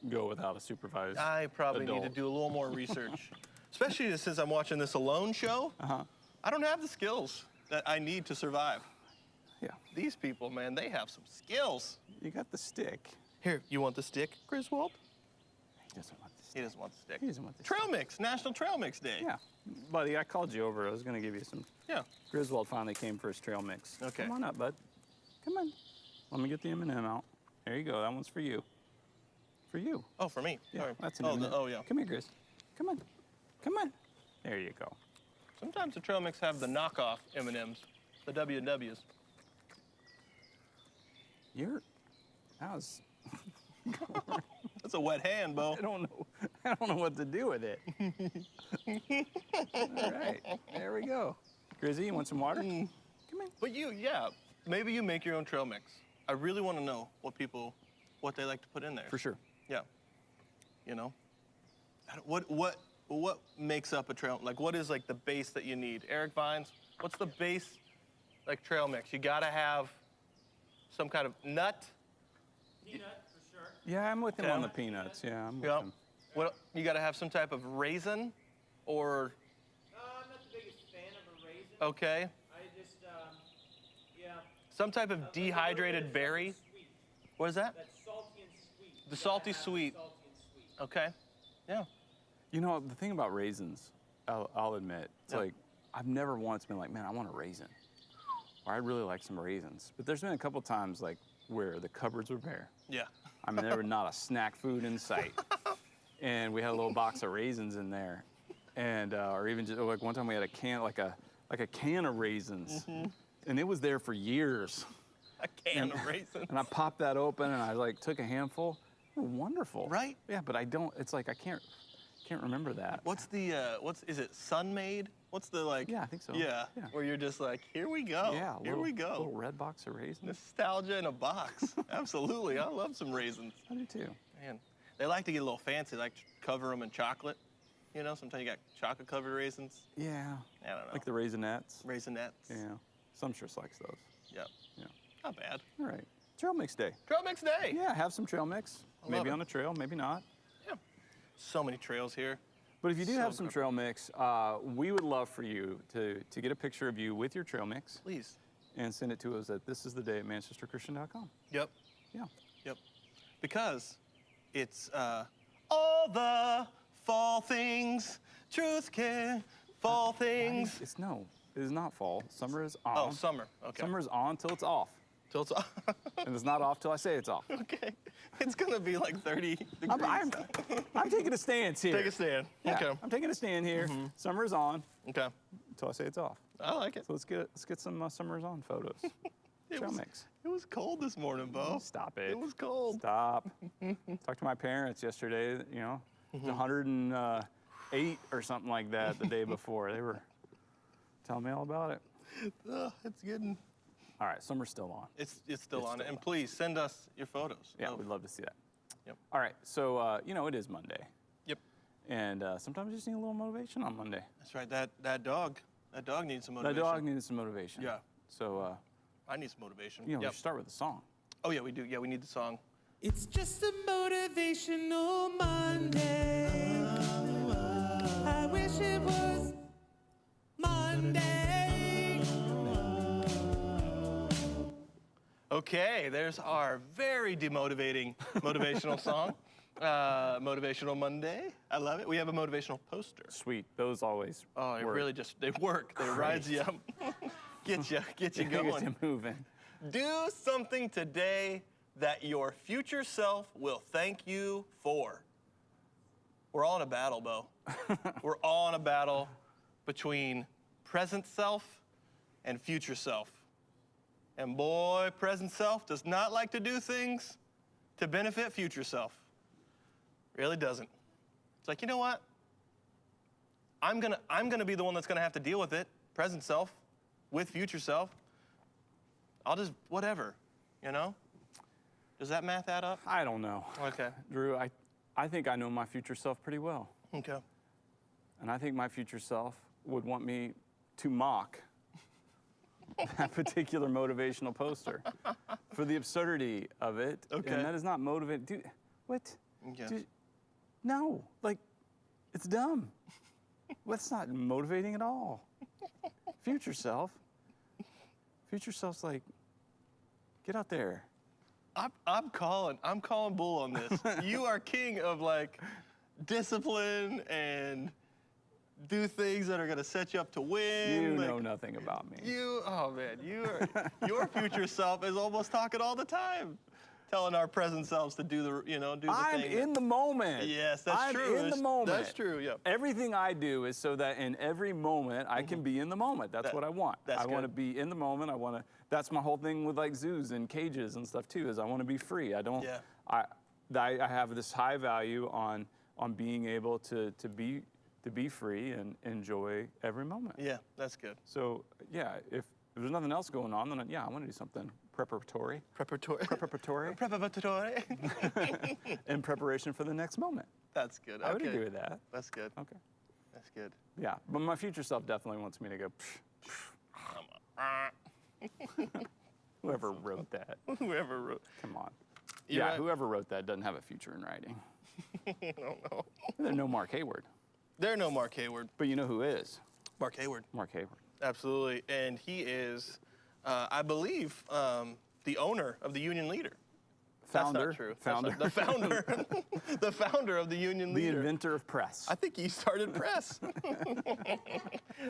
go without a supervised. I probably need to adult. do a little more research, especially since I'm watching this alone show. I don't have the skills that I need to survive. Yeah. These people, man, they have some skills. You got the stick. Here, you want the stick, Griswold? He doesn't want the stick. He doesn't want the stick. He doesn't want the Trail Mix, National Trail Mix Day. Yeah. Buddy, I called you over. I was going to give you some. Yeah. Griswold finally came for his trail mix. Okay. Come on up, bud. Come on. Let me get the M&M out. There you go. That one's for you. For you. Oh, for me. Yeah, Sorry. that's an oh, M&M. oh, yeah. Come here, Gris. Come on. Come on. There you go. Sometimes the Trail Mix have the knockoff M&Ms, the W&Ws. That was. That's a wet hand, Bo. I don't know what to do with it. All right. There we go. Grizzy, you want some water? Come in. But maybe you make your own trail mix. I really want to know what they like to put in there. For sure. Yeah. You know? What makes up a trail? Like, what is like the base that you need? Eric Vines, what's the base like trail mix? You gotta have some kind of nut. Peanut, for sure. Yeah, I'm with him Okay. on the peanuts. Yeah, I'm with Yeah. him. What you gotta have some type of raisin, or I'm not the biggest fan of a raisin. okay, I just, yeah. some type of Like a little bit dehydrated of berry. Sweet. What is that? That's salty and sweet. The You gotta salty have sweet. Salty and sweet. Okay. Yeah. You know, the thing about raisins, I'll admit, it's Yeah. like I've never once been like, man, I want a raisin. Or I'd really like some raisins. But there's been a couple times like where the cupboards were bare. Yeah. I mean, there were not a snack food in sight. And we had a little box of raisins in there. And, or even just like one time we had a can, like a can of raisins. And it was there for years. A can of raisins. And I popped that open and I like took a handful. They were wonderful. Right? Yeah, but it's like I can't remember that. Is it Sun-Maid? What's the like? Yeah, I think so. Yeah. Yeah. Where you're just like, here we go. Yeah, Here we go. Little red box of raisins. Nostalgia in a box. Absolutely. I love some raisins. I do too. Man, they like to get a little fancy, like cover them in chocolate. You know, sometimes you got chocolate covered raisins. Yeah. I don't know. Like the raisinettes. Raisinets. Yeah. Sumptuous likes those. Yep. Yeah. Not bad. All right. Trail mix day. Trail mix day. Yeah, have some trail mix. love Maybe it. on a trail, maybe not. Yeah. So many trails here. But if you do So have some good. trail mix, we would love for you to get a picture of you with your trail mix Please. and send it to us at thisistheday@manchesterchristian.com. Yep. Yeah. Yep. Because it's all the fall things, truth can fall things. It's no. It is not fall. Summer is on. Oh, summer. Okay. Summer is on till it's off. Till it's off. And it's not off till I say it's off. Okay. It's gonna be like 30 degrees. I'm taking a stance here. Take a stand. Yeah, Okay. I'm taking a stand here. Summer is on Okay. until I say it's off. I like it. So let's get some summer's on photos. Trail mix. It was cold this morning, Bo. Stop it. It was cold. Stop. Talked to my parents yesterday. You know, it was 108 or something like that the day before. They were telling me all about it. It's getting. All right, summer's still on. It's still It's on it. still And on. please send us your photos. Yeah, of- we'd love to see that. Yep. All right, so you know it is Monday, Yep. and sometimes you just need a little motivation on Monday. That's right. That dog needs some That motivation. dog needed some motivation. Yeah. So I need some motivation. you know, we Yep. should start with a song. Oh yeah, we do. Yeah, we need the song. It's just a motivational Monday. I wish it was Monday. Okay, there's our very demotivating motivational song. Motivational Monday. I love it. We have a motivational poster. Sweet, those always. Oh, it work. really just they work. They rise you up, get you Get you going. moving. Do something today that your future self will thank you for. We're all in a battle, Bo. We're all in a battle between present self and future self. And boy, present self does not like to do things to benefit future self. Really doesn't. It's like, you know what? I'm gonna be the one that's gonna have to deal with it, present self, with future self. I'll just whatever, you know? Does that math add up? I don't know, Okay. Drew. I think I know my future self pretty well, Okay. and I think my future self would want me to mock that particular motivational poster for the absurdity of it. Okay. And that is not motivating. Dude, what? Okay. Dude, no, like, it's dumb. That's not motivating at all. Future self's like, get out there. I'm calling bull on this. You are king of like discipline and do things that are gonna set you up to win. You like, know nothing about me. oh man, your future self is almost talking all the time, telling our present selves to do the do the I'm thing. in the moment. Yes, that's I'm true. in the That's- moment. that's true, yeah. Everything I do is so that in every moment I can be in the moment. That's what I want. that's I want to good. be in the moment. That's my whole thing with like zoos and cages and stuff too. Is I want to be free. I don't. Yeah. I have this high value on being able to be free and enjoy every moment. Yeah, that's good. So yeah, if there's nothing else going on, then I want to do something preparatory. Preparatory. Preparatory. Preparatory. In preparation for the next moment. That's good. I would Okay. agree with that. That's good. Okay. That's good. Yeah, but my future self definitely wants me to go. Psh, whoever wrote that, Whoever wrote. come on. You're Yeah, right. whoever wrote that doesn't have a future in writing. I don't know. There's no Mark Hayward, There no Mark Hayward. but you know who is Mark Hayward. Mark Hayward. Absolutely. And he is, I believe, the owner of the Union Leader. Founder, That's not true. founder, That's not- the founder. The founder of the Union the Leader. inventor of press. I think he started press.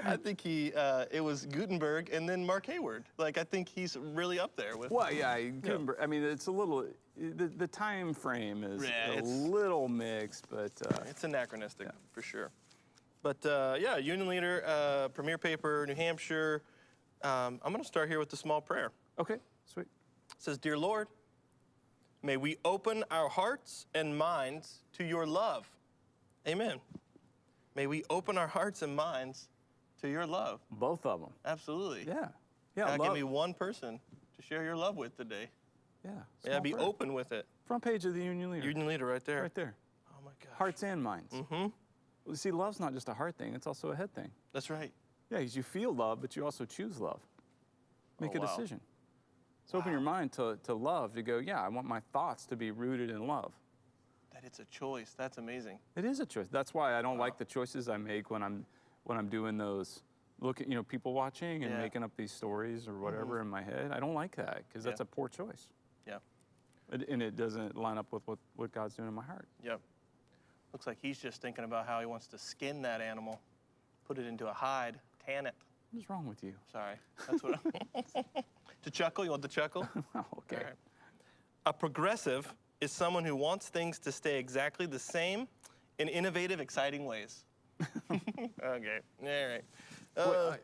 I think it was Gutenberg and then Mark Hayward. Like, I think he's really up there with. Well, yeah, Gutenberg, I mean, it's a little. The time frame is Yeah, a it's- little mixed, but It's anachronistic for sure. But yeah, Union Leader, premier paper, New Hampshire. I'm going to start here with the small prayer. okay, sweet. It says, Dear Lord, may we open our hearts and minds to your love. Amen. May we open our hearts and minds to your love. Both of them. Absolutely. Yeah, yeah. God, love. give me one person to share your love with today. Yeah. May I small be prayer. open with it. Front page of the Union Leader. Union Leader right there. Right there. Oh my gosh. Hearts and minds. Mm-hmm. Well, see, love's not just a heart thing; it's also a head thing. That's right. Yeah, 'cause you feel love, but you also choose love. Make Oh, a wow. decision. So open your mind to love, to go, yeah, I want my thoughts to be rooted in love. That it's a choice. That's amazing. It is a choice. That's why I don't like the choices I make when I'm doing those, people watching and Yeah. making up these stories or whatever in my head. I don't like that because that's Yeah. a poor choice. Yeah. And it doesn't line up with what God's doing in my heart. Yep. Looks like he's just thinking about how he wants to skin that animal, put it into a hide, tan it. What's wrong with you? Sorry. That's what To chuckle? You want the chuckle? Oh, okay. All right. A progressive is someone who wants things to stay exactly the same in innovative, exciting ways. Okay. All right. Well,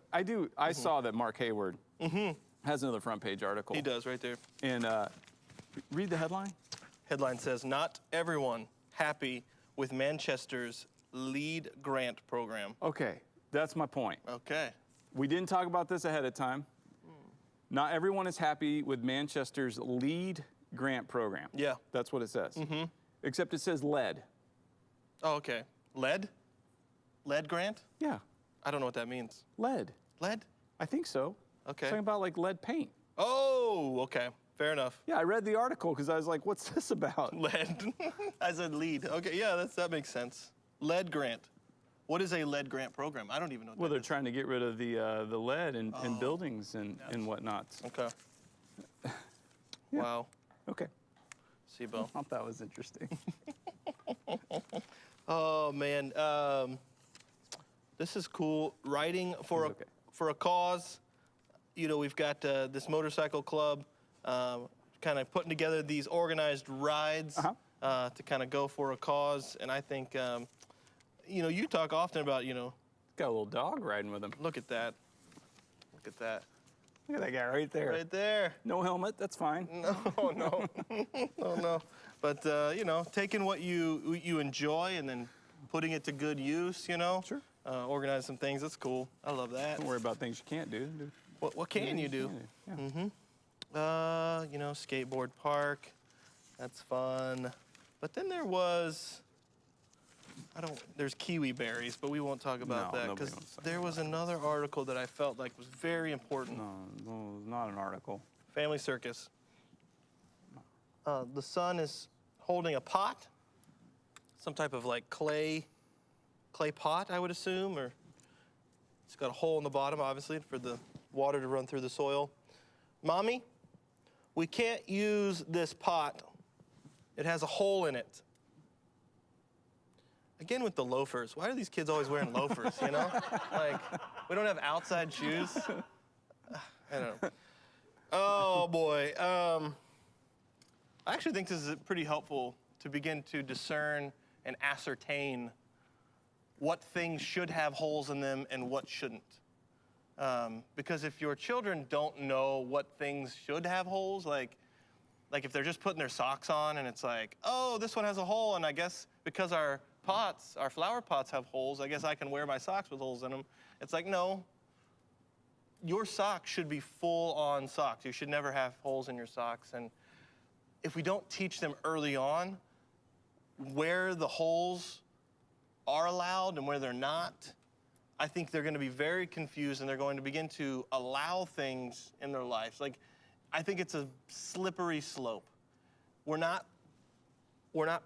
I saw that Mark Hayward has another front page article. He does right there. And read the headline. Headline says, "Not everyone happy with Manchester's lead grant program." Okay, that's my point. Okay. We didn't talk about this ahead of time. Not everyone is happy with Manchester's lead grant program. Yeah. That's what it says. Except it says lead. Oh, okay. Lead? Lead grant? Yeah, I don't know what that means. lead. Lead? I think so. Okay. Talking about like lead paint. Oh, okay. Fair enough. Yeah, I read the article because I was like, what's this about? Lead. I said lead. Okay, yeah, that makes sense. Lead grant. What is a lead grant program? I don't even know what Well, that they're is. trying to get rid of the lead in buildings and whatnot. Okay. Wow. Okay. SIBO. I thought that was interesting. Oh man, this is cool. Writing for Okay. for a cause. You know, we've got this motorcycle club, kind of putting together these organized rides to kind of go for a cause. And I think, you know, you talk often about, you know, Got a little dog riding with him. look at that, look at that, Look at that guy right there. right there. No helmet, that's fine. No, no, no, no. But you know, taking what you enjoy and then putting it to good use. You know, Sure. Organize some things. That's cool. I love that. Don't worry about things you can't do. What can you do? Yeah. You know, skateboard park. That's fun. But then there was, there's kiwi berries, but we won't talk about No, that nobody because wants to talk there was another article that I felt like was very important. No, not an article. Family circus. The son is holding a pot, some type of like clay pot, I would assume, or it's got a hole in the bottom, obviously, for the water to run through the soil. Mommy, we can't use this pot. It has a hole in it. Again with the loafers. Why are these kids always wearing loafers, you know? Like, we don't have outside shoes. I don't know. Oh, boy. I actually think this is pretty helpful to begin to discern and ascertain what things should have holes in them and what shouldn't. Because if your children don't know what things should have holes, like if they're just putting their socks on and it's like, oh, this one has a hole, and I guess because our flower pots have holes, I guess I can wear my socks with holes in them. It's like, no, your socks should be full-on socks. You should never have holes in your socks. And if we don't teach them early on where the holes are allowed and where they're not, I think they're going to be very confused and they're going to begin to allow things in their lives. Like, I think it's a slippery slope. We're not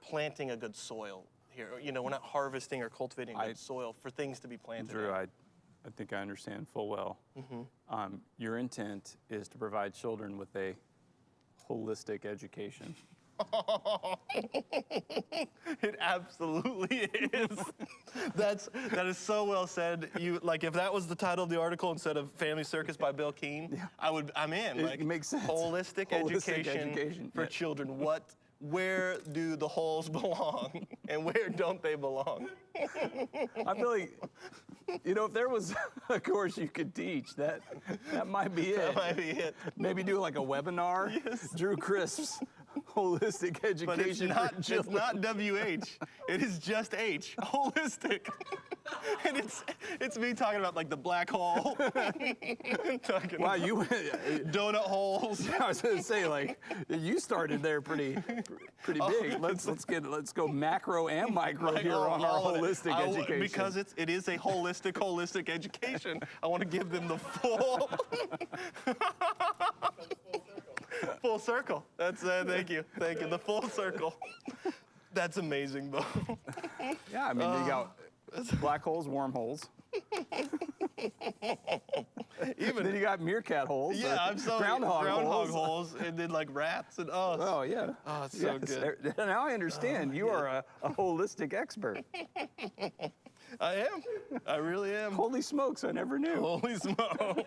planting a good soil here. You know, we're not harvesting or cultivating good soil for things to be planted. Drew, in. I think I understand full well. Your intent is to provide children with a holistic education. It absolutely is. That is so well said. You like if that was the title of the article instead of Family Circus by Bill Keane, I'm in. It makes sense. Holistic education for children. Where do the holes belong and where don't they belong? I feel like, you know, if there was a course you could teach, that might be it. That might be it. Maybe do like a webinar. Drew Crisp's holistic education But it's for not children. WH. It is just H. Holistic. And it's me talking about like the black hole. Talking Wow, about you went, donut holes. I was gonna say, like, you started there pretty big. Let's go macro and micro here on our all of it. holistic education. Because it is a holistic education. I want to give them the full full circle. That's thank you. The full circle. That's amazing, though. Yeah, I mean, you got black holes, wormholes. Then you got meerkat holes. Yeah, I'm so groundhog holes, and then like rats and Oh yeah. Oh, it's so Yes, good. Now I understand. You are a holistic expert. I am. I really am. Holy smokes, I never knew. Holy smoke.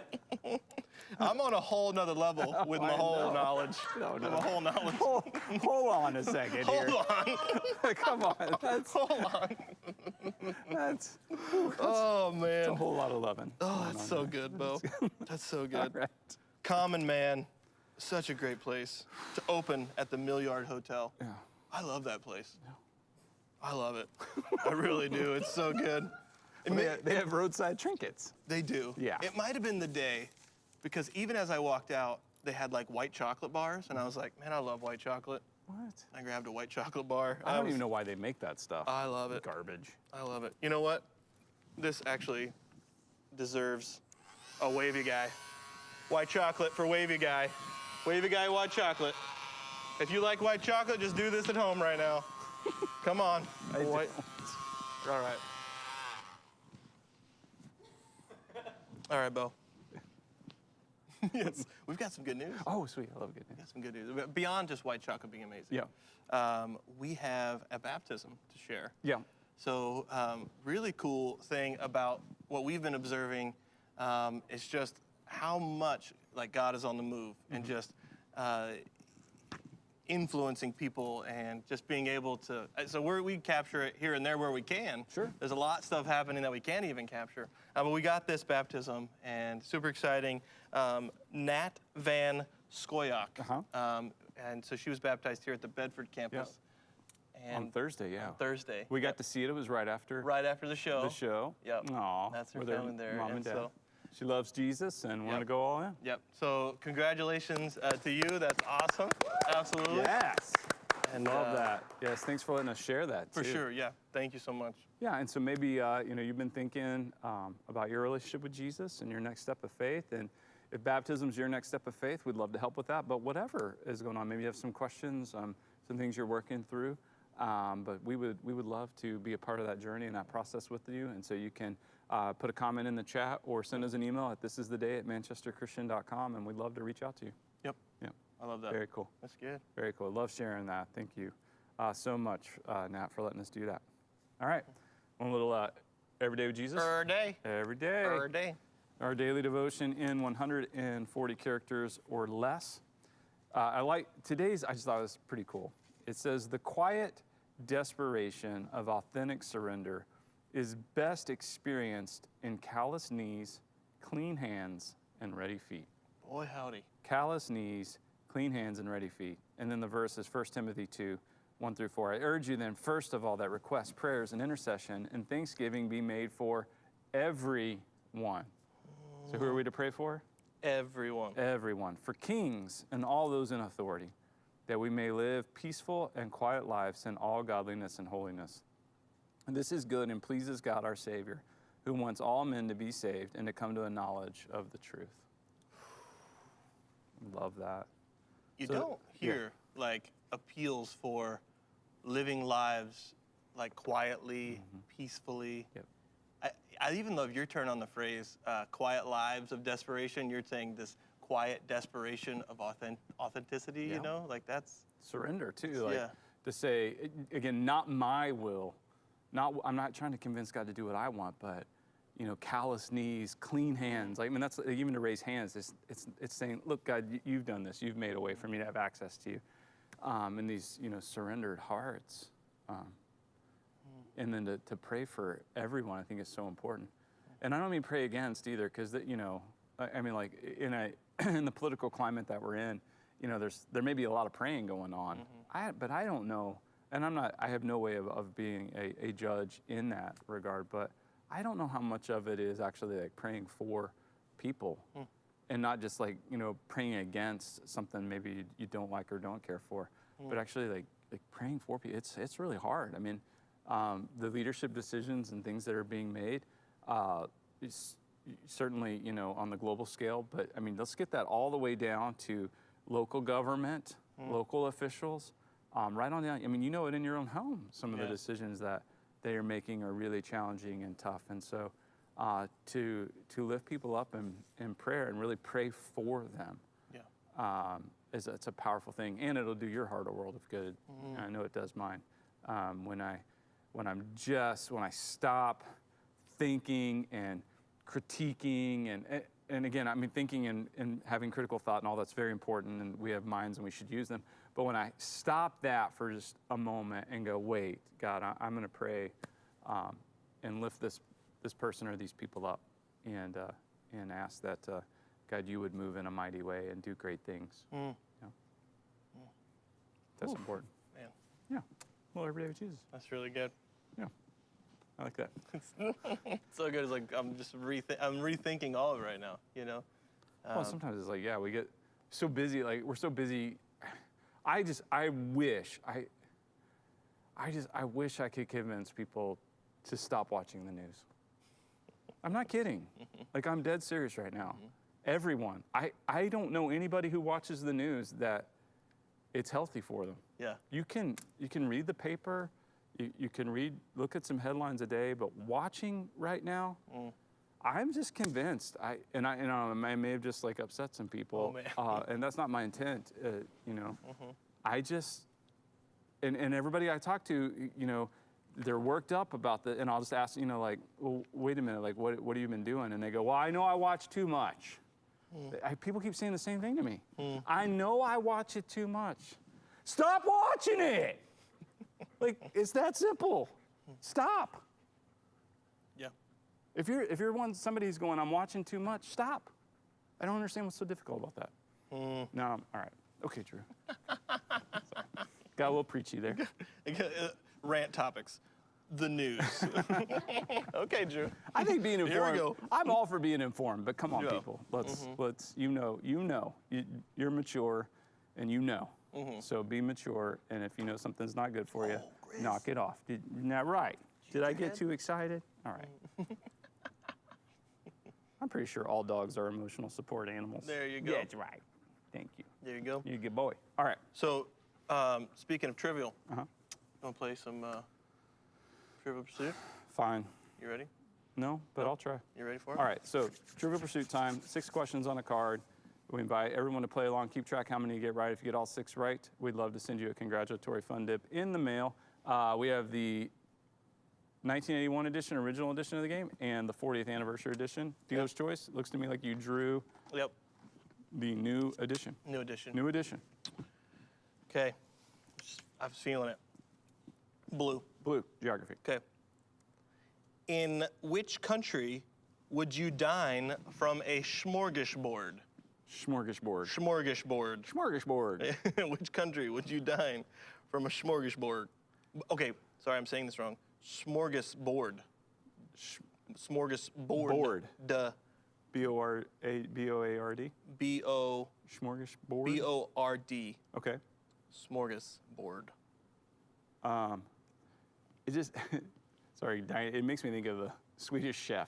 I'm on a whole nother level with my I whole know. knowledge. No, With no. my whole knowledge. Hold on a second here. Hold on. Come on. That's, Hold on. that's Oh, a man. whole lot of loving. Oh, that's so good, Bo. That's so All good. right. Common Man. Such a great place to open at the Millyard Hotel. Yeah. I love that place. I love it. I really do. It's so good. It ma- They have roadside trinkets. They do. Yeah. It might have been the day, because even as I walked out, they had like white chocolate bars, and I was like, man, I love white chocolate. What? I grabbed a white chocolate bar. I don't was- even know why they make that stuff. I love it. Garbage. I love it. You know what? This actually deserves a wavy guy. White chocolate for wavy guy. Wavy guy, white chocolate. If you like white chocolate, just do this at home right now. Come on. White. All right. All right, Bo. Yes, we've got some good news. Oh, sweet. I love good news. Got some good news. Beyond just white chocolate being amazing. Yeah. We have a baptism to share. Yeah. So, really cool thing about what we've been observing is just how much like God is on the move and just influencing people and just being able to. So we capture it here and there where we can. Sure. There's a lot of stuff happening that we can't even capture. But we got this baptism and super exciting. Nat Van Skoyak. Uh-huh. And so she was baptized here at the Bedford campus. And On Thursday, yeah. Thursday. We got to see it. It was right after right after the show. the show. Yep. Aw, That's her with her family there. Mom and dad. so, She loves Jesus and wanted Yep. to go all in. yep. So congratulations to you. That's awesome. Absolutely. Yes. And, Love that. Yes, thanks for letting us share that. For too. sure. Yeah. Thank you so much. Yeah, and so maybe you've been thinking about your relationship with Jesus and your next step of faith. And if baptism's your next step of faith, we'd love to help with that. But whatever is going on, maybe you have some questions, some things you're working through. But we would love to be a part of that journey and that process with you. And so you can put a comment in the chat or send us an email at thisistheday@manchesterchristian.com, and we'd love to reach out to you. Yep. Yeah, I love that. very cool. That's good. Very cool. Love sharing that. Thank you so much, Nat, for letting us do that. All right, one little Everyday with Jesus. Per day. Every day. Per day. Our daily devotion in 140 characters or less. I like today's, I just thought it was pretty cool. It says, the quiet desperation of authentic surrender is best experienced in callous knees, clean hands, and ready feet. Boy, howdy. Callous knees, clean hands, and ready feet. And then the verse is 1 Timothy 2, 1 through 4. I urge you then, first of all, that requests, prayers, and intercession and thanksgiving be made for everyone. So who are we to pray for? Everyone. Everyone. For kings and all those in authority, that we may live peaceful and quiet lives in all godliness and holiness. And this is good and pleases God our Savior, who wants all men to be saved and to come to a knowledge of the truth. Love that. You So- don't hear like appeals for living lives like quietly, peacefully. Yep. I even love your turn on the phrase quiet lives of desperation. You're saying this quiet desperation of authenticity, Yeah. you know? Like that's, Surrender too, like Yeah. to say again, not my will, I'm not trying to convince God to do what I want, but callous knees, clean hands. Like, I mean, that's even to raise hands. It's saying, look, God, you've done this. You've made a way for me to have access to you, and these surrendered hearts, and then to pray for everyone. I think is so important, and I don't mean pray against either, because I mean, like in the political climate that we're in, there may be a lot of praying going on. But I don't know, and I have no way of being a judge in that regard, but I don't know how much of it is actually like praying for people and not just like, praying against something maybe you don't like or don't care for, but actually like praying for people. It's really hard. I mean, the leadership decisions and things that are being made, certainly, on the global scale, but I mean, let's get that all the way down to local government, local officials, right on down. I mean, it in your own home, some of the Yeah. decisions that they are making are really challenging and tough. And so to lift people up in prayer and really pray for them, it's a powerful thing, and it'll do your heart a world of good. And I know it does mine. When I stop thinking and critiquing and again, I mean, thinking and having critical thought and all that's very important, and we have minds and we should use them. But when I stop that for just a moment and go, wait, God, I'm going to pray and lift this person or these people up and ask that, God, you would move in a mighty way and do great things. You know? That's important. Man, Yeah. Well, every day with Jesus. that's really good. Yeah. I like that. So good. It's like I'm just I'm rethinking all of it right now. You know. Well, sometimes it's like, yeah, we get so busy. Like we're so busy. I wish I could convince people to stop watching the news. I'm not kidding. Like I'm dead serious right now. Everyone. I don't know anybody who watches the news that it's healthy for them. Yeah. You can read the paper, you can look at some headlines a day, but watching right now, I'm just convinced. I may have just like upset some people, and that's not my intent. You know, I just and everybody I talk to, you know, they're worked up about the, and I'll just ask, you know, like, well, wait a minute, like, what have you been doing? And they go, well, I know I watch too much. People keep saying the same thing to me. I know I watch it too much. Stop watching it. Like, it's that simple. Stop. Yeah. If you're somebody who's going, I'm watching too much, stop. I don't understand what's so difficult about that. No, all right. Okay, Drew. Sorry. Got a little preachy there. Rant topics. The news. Okay, Drew. I think being informed. Here we go. I'm all for being informed, but come on, Yeah. people. Let's. You're mature, and you know. So be mature, and if you know something's not good for you, Chris. knock it off. Isn't that right? Did I get too excited? All right. I'm pretty sure all dogs are emotional support animals. There you go. Yeah, that's right. Thank you. There you go. You're a good boy. All right. So, speaking of trivial, Uh-huh. want to play some Trivial Pursuit? Fine. You ready? No, but I'll try. You ready for it? All right, so Trivial Pursuit time, 6 questions on a card. We invite everyone to play along, keep track how many you get right. If you get all 6 right, we'd love to send you a congratulatory fun dip in the mail. We have the 1981 edition, original edition of the game, and the 40th anniversary edition. Dealer's choice. It looks to me like you drew Yep. the new edition. New edition. New edition. Okay. I was feeling it. Blue. Blue, geography. Okay. In which country would you dine from a smorgasbord? Smorgasbord. Smorgasbord. Smorgasbord. Which country would you dine from a smorgasbord? Okay, sorry, I'm saying this wrong. Smorgasbord. Smorgasbord. Board. Duh. B-O-A-R-D? B-O. Smorgasbord? B-O-R-D. Okay. Smorgasbord. It just, sorry, Diane, it makes me think of the Swedish chef.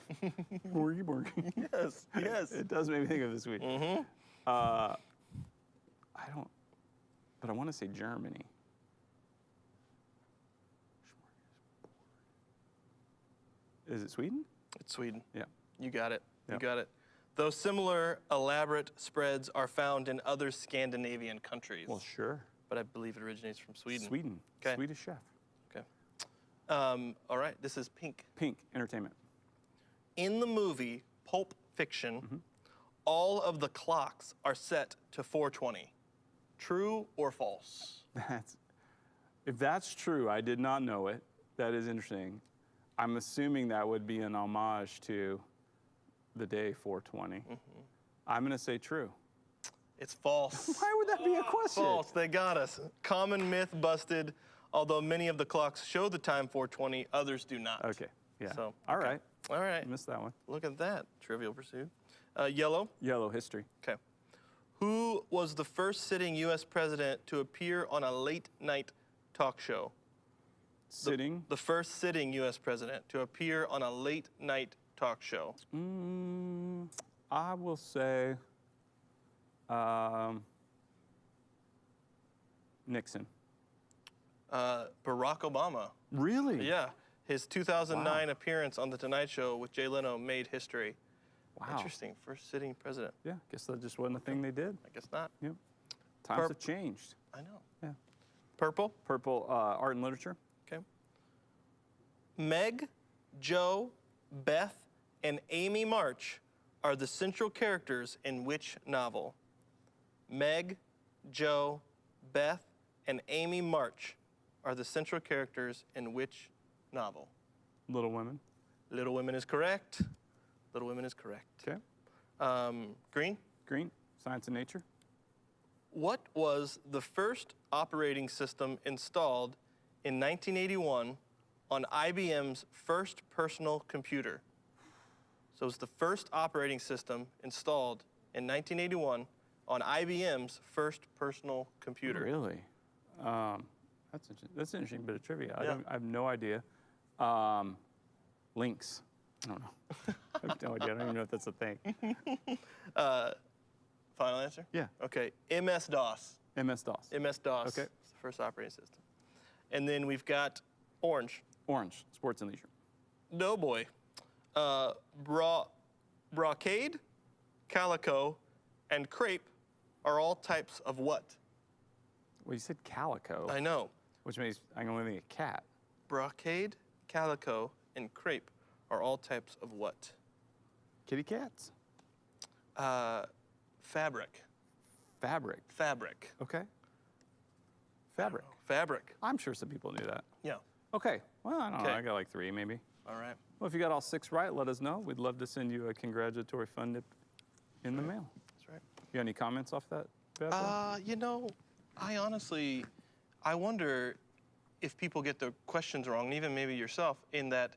Smorgasbord. Yes, yes. It does make me think of the Swedish. I don't, but I want to say Germany. Is it Sweden? It's Sweden. Yeah. You got it. You Yeah. got it. Though similar elaborate spreads are found in other Scandinavian countries. Well, sure. But I believe it originates from Sweden. Sweden. 'Kay. Swedish chef. Okay. All right, this is Pink. Pink, entertainment. In the movie Pulp Fiction, all of the clocks are set to 4:20. True or false? If that's true, I did not know it. That is interesting. I'm assuming that would be an homage to the day 420. I'm going to say true. It's false. Why would that be a question? False. They got us. Common myth busted. Although many of the clocks show the time 4:20, others do not. Okay. Yeah. So, All okay. right. All right. I missed that one. Look at that. Trivial Pursuit. Yellow. Yellow history. Okay. Who was the first sitting U.S. president to appear on a late night talk show? Sitting. The first sitting U.S. president to appear on a late night talk show. I will say Nixon. Barack Obama. Really? Yeah. His 2009 appearance on The Tonight Show with Jay Leno made history. Wow. Interesting. First sitting president. Yeah, guess that just wasn't a thing they did. I guess not. Yep. Times have changed. I know. Yeah. Purple. Purple, art and literature. Okay. Meg, Joe, Beth, and Amy March are the central characters in which novel? Meg, Joe, Beth, and Amy March are the central characters in which novel? Little Women. Little Women is correct. Little Women is correct. Okay. Green, Green. Science and Nature. what was the first operating system installed in 1981 on IBM's first personal computer? So it's the first operating system installed in 1981 on IBM's first personal computer. Really? That's an interesting bit of trivia. Yeah. I have no idea. Lynx. I don't know. I have no idea. I don't even know if that's a thing. Final answer? Yeah. Okay, MS-DOS. MS-DOS. MS-DOS. Okay. It's the first operating system. And then we've got orange. Orange. Sports and Leisure. No boy. Brocade, calico, and crepe are all types of what? Well, you said calico, I know. which means I can only think a cat. Brocade, calico, and crepe are all types of what? Kitty cats. Fabric. Fabric. Fabric. Okay. Fabric. Fabric. I'm sure some people knew that. Yeah. Okay. Well, I don't know. Okay. I got like 3 maybe. All right. Well, if you got all 6 right, let us know. We'd love to send you a congratulatory fun dip in the mail. That's right. You got any comments off that? bad boy? You know, I honestly, I wonder if people get the questions wrong, and even maybe yourself, in that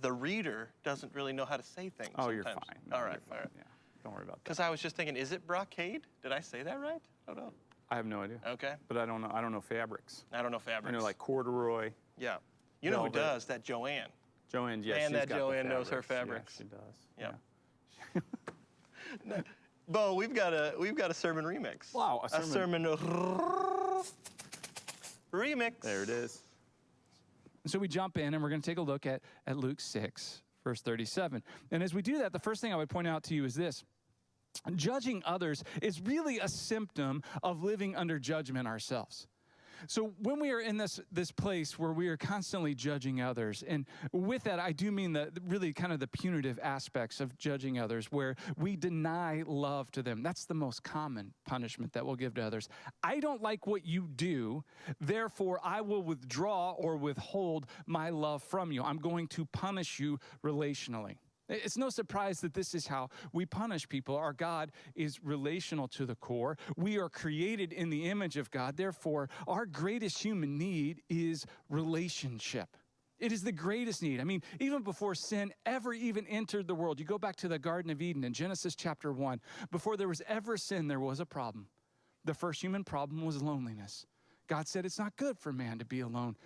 the reader doesn't really know how to say things. Oh, you're sometimes. fine. No, all right, you're fine. all right. Yeah. Don't worry about that. Because I was just thinking, is it brocade? Did I say that right? I don't know. I have no idea. Okay. But I don't know. I don't know fabrics. I don't know fabrics. I know like corduroy. Yeah. You know who velvet. does? That Joanne. Joanne, yes, Man, she's that got the Joanne knows her fabrics. Yeah, she does. Yep. Bo, we've got a sermon remix. Wow, a A sermon remix. There it is. So we jump in and we're going to take a look at Luke 6, verse 37. And as we do that, the first thing I would point out to you is this. Judging others is really a symptom of living under judgment ourselves. So when we are in this place where we are constantly judging others, and with that, I do mean really kind of the punitive aspects of judging others, where we deny love to them. That's the most common punishment that we'll give to others. I don't like what you do, therefore I will withdraw or withhold my love from you. I'm going to punish you relationally. It's no surprise that this is how we punish people. Our God is relational to the core. We are created in the image of God. Therefore, our greatest human need is relationship. It is the greatest need. I mean, even before sin ever even entered the world, you go back to the Garden of Eden in Genesis chapter 1. Before there was ever sin, there was a problem. The first human problem was loneliness. God said it's not good for man to be alone.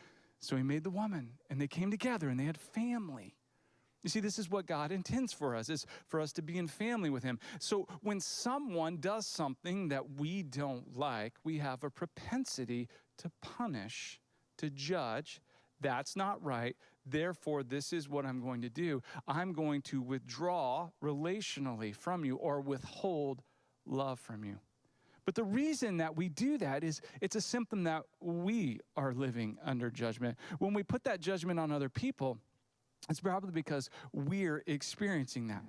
So he made the woman, and they came together, and they had family. You see, this is what God intends for us, is for us to be in family with him. So when someone does something that we don't like, we have a propensity to punish, to judge. That's not right. Therefore, this is what I'm going to do. I'm going to withdraw relationally from you or withhold love from you. But the reason that we do that is it's a symptom that we are living under judgment. When we put that judgment on other people, it's probably because we're experiencing that.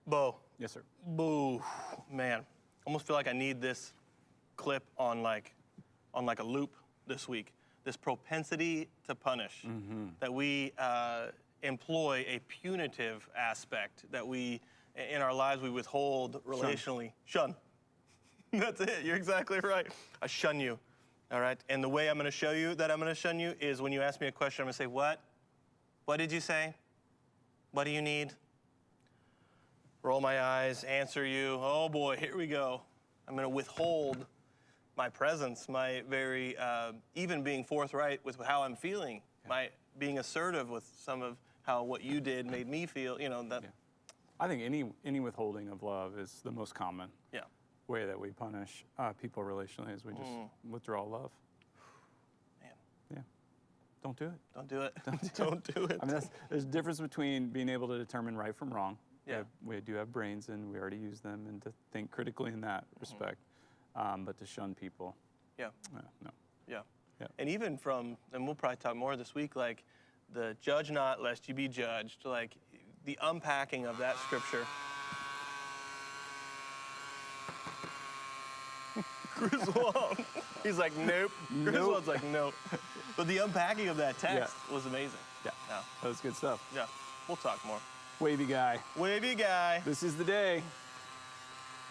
Bo. Yes, sir. Boo. Man. Almost feel like I need this clip on like a loop this week. This propensity to punish. That we employ a punitive aspect that we, in our lives, we withhold relationally. Shun. That's it. You're exactly right. I shun you. All right? And the way I'm going to show you that I'm going to shun you is when you ask me a question, I'm going to say, what? What did you say? What do you need? Roll my eyes, answer you. Oh boy, here we go. I'm going to withhold my presence, my very, even being forthright with how I'm feeling, my being assertive with some of how what you did made me feel, you know, that. Yeah. I think any withholding of love is the most common Yeah. way that we punish people relationally, is we just withdraw love. Man, Yeah. Don't do it. don't do it. Don't do it. I mean, there's a difference between being able to determine right from wrong. Yeah. We do have brains, and we already use them, and to think critically in that respect. But to shun people, Yeah. no. Yeah. Yeah. And even from, and we'll probably talk more this week, like the judge not lest you be judged, like the unpacking of that scripture. Griswold. He's like, nope. Griswold's like, nope. But the unpacking of that text was amazing. Yeah, Yeah. that was good stuff. Yeah. We'll talk more. Wavy guy. Wavy guy. This is the day.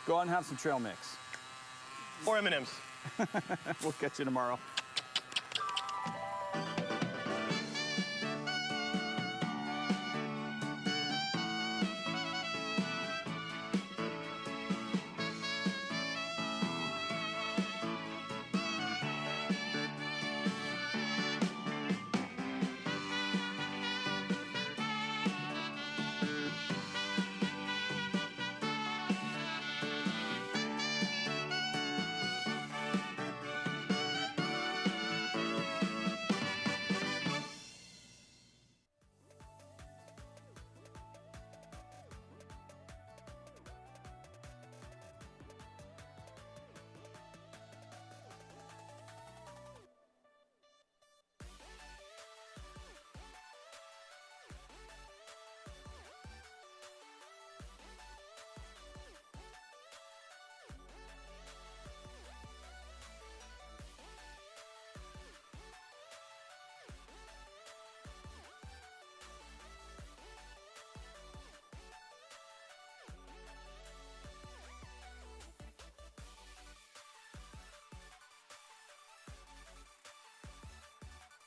Go out and have some trail mix. Or M&M's. We'll catch you tomorrow.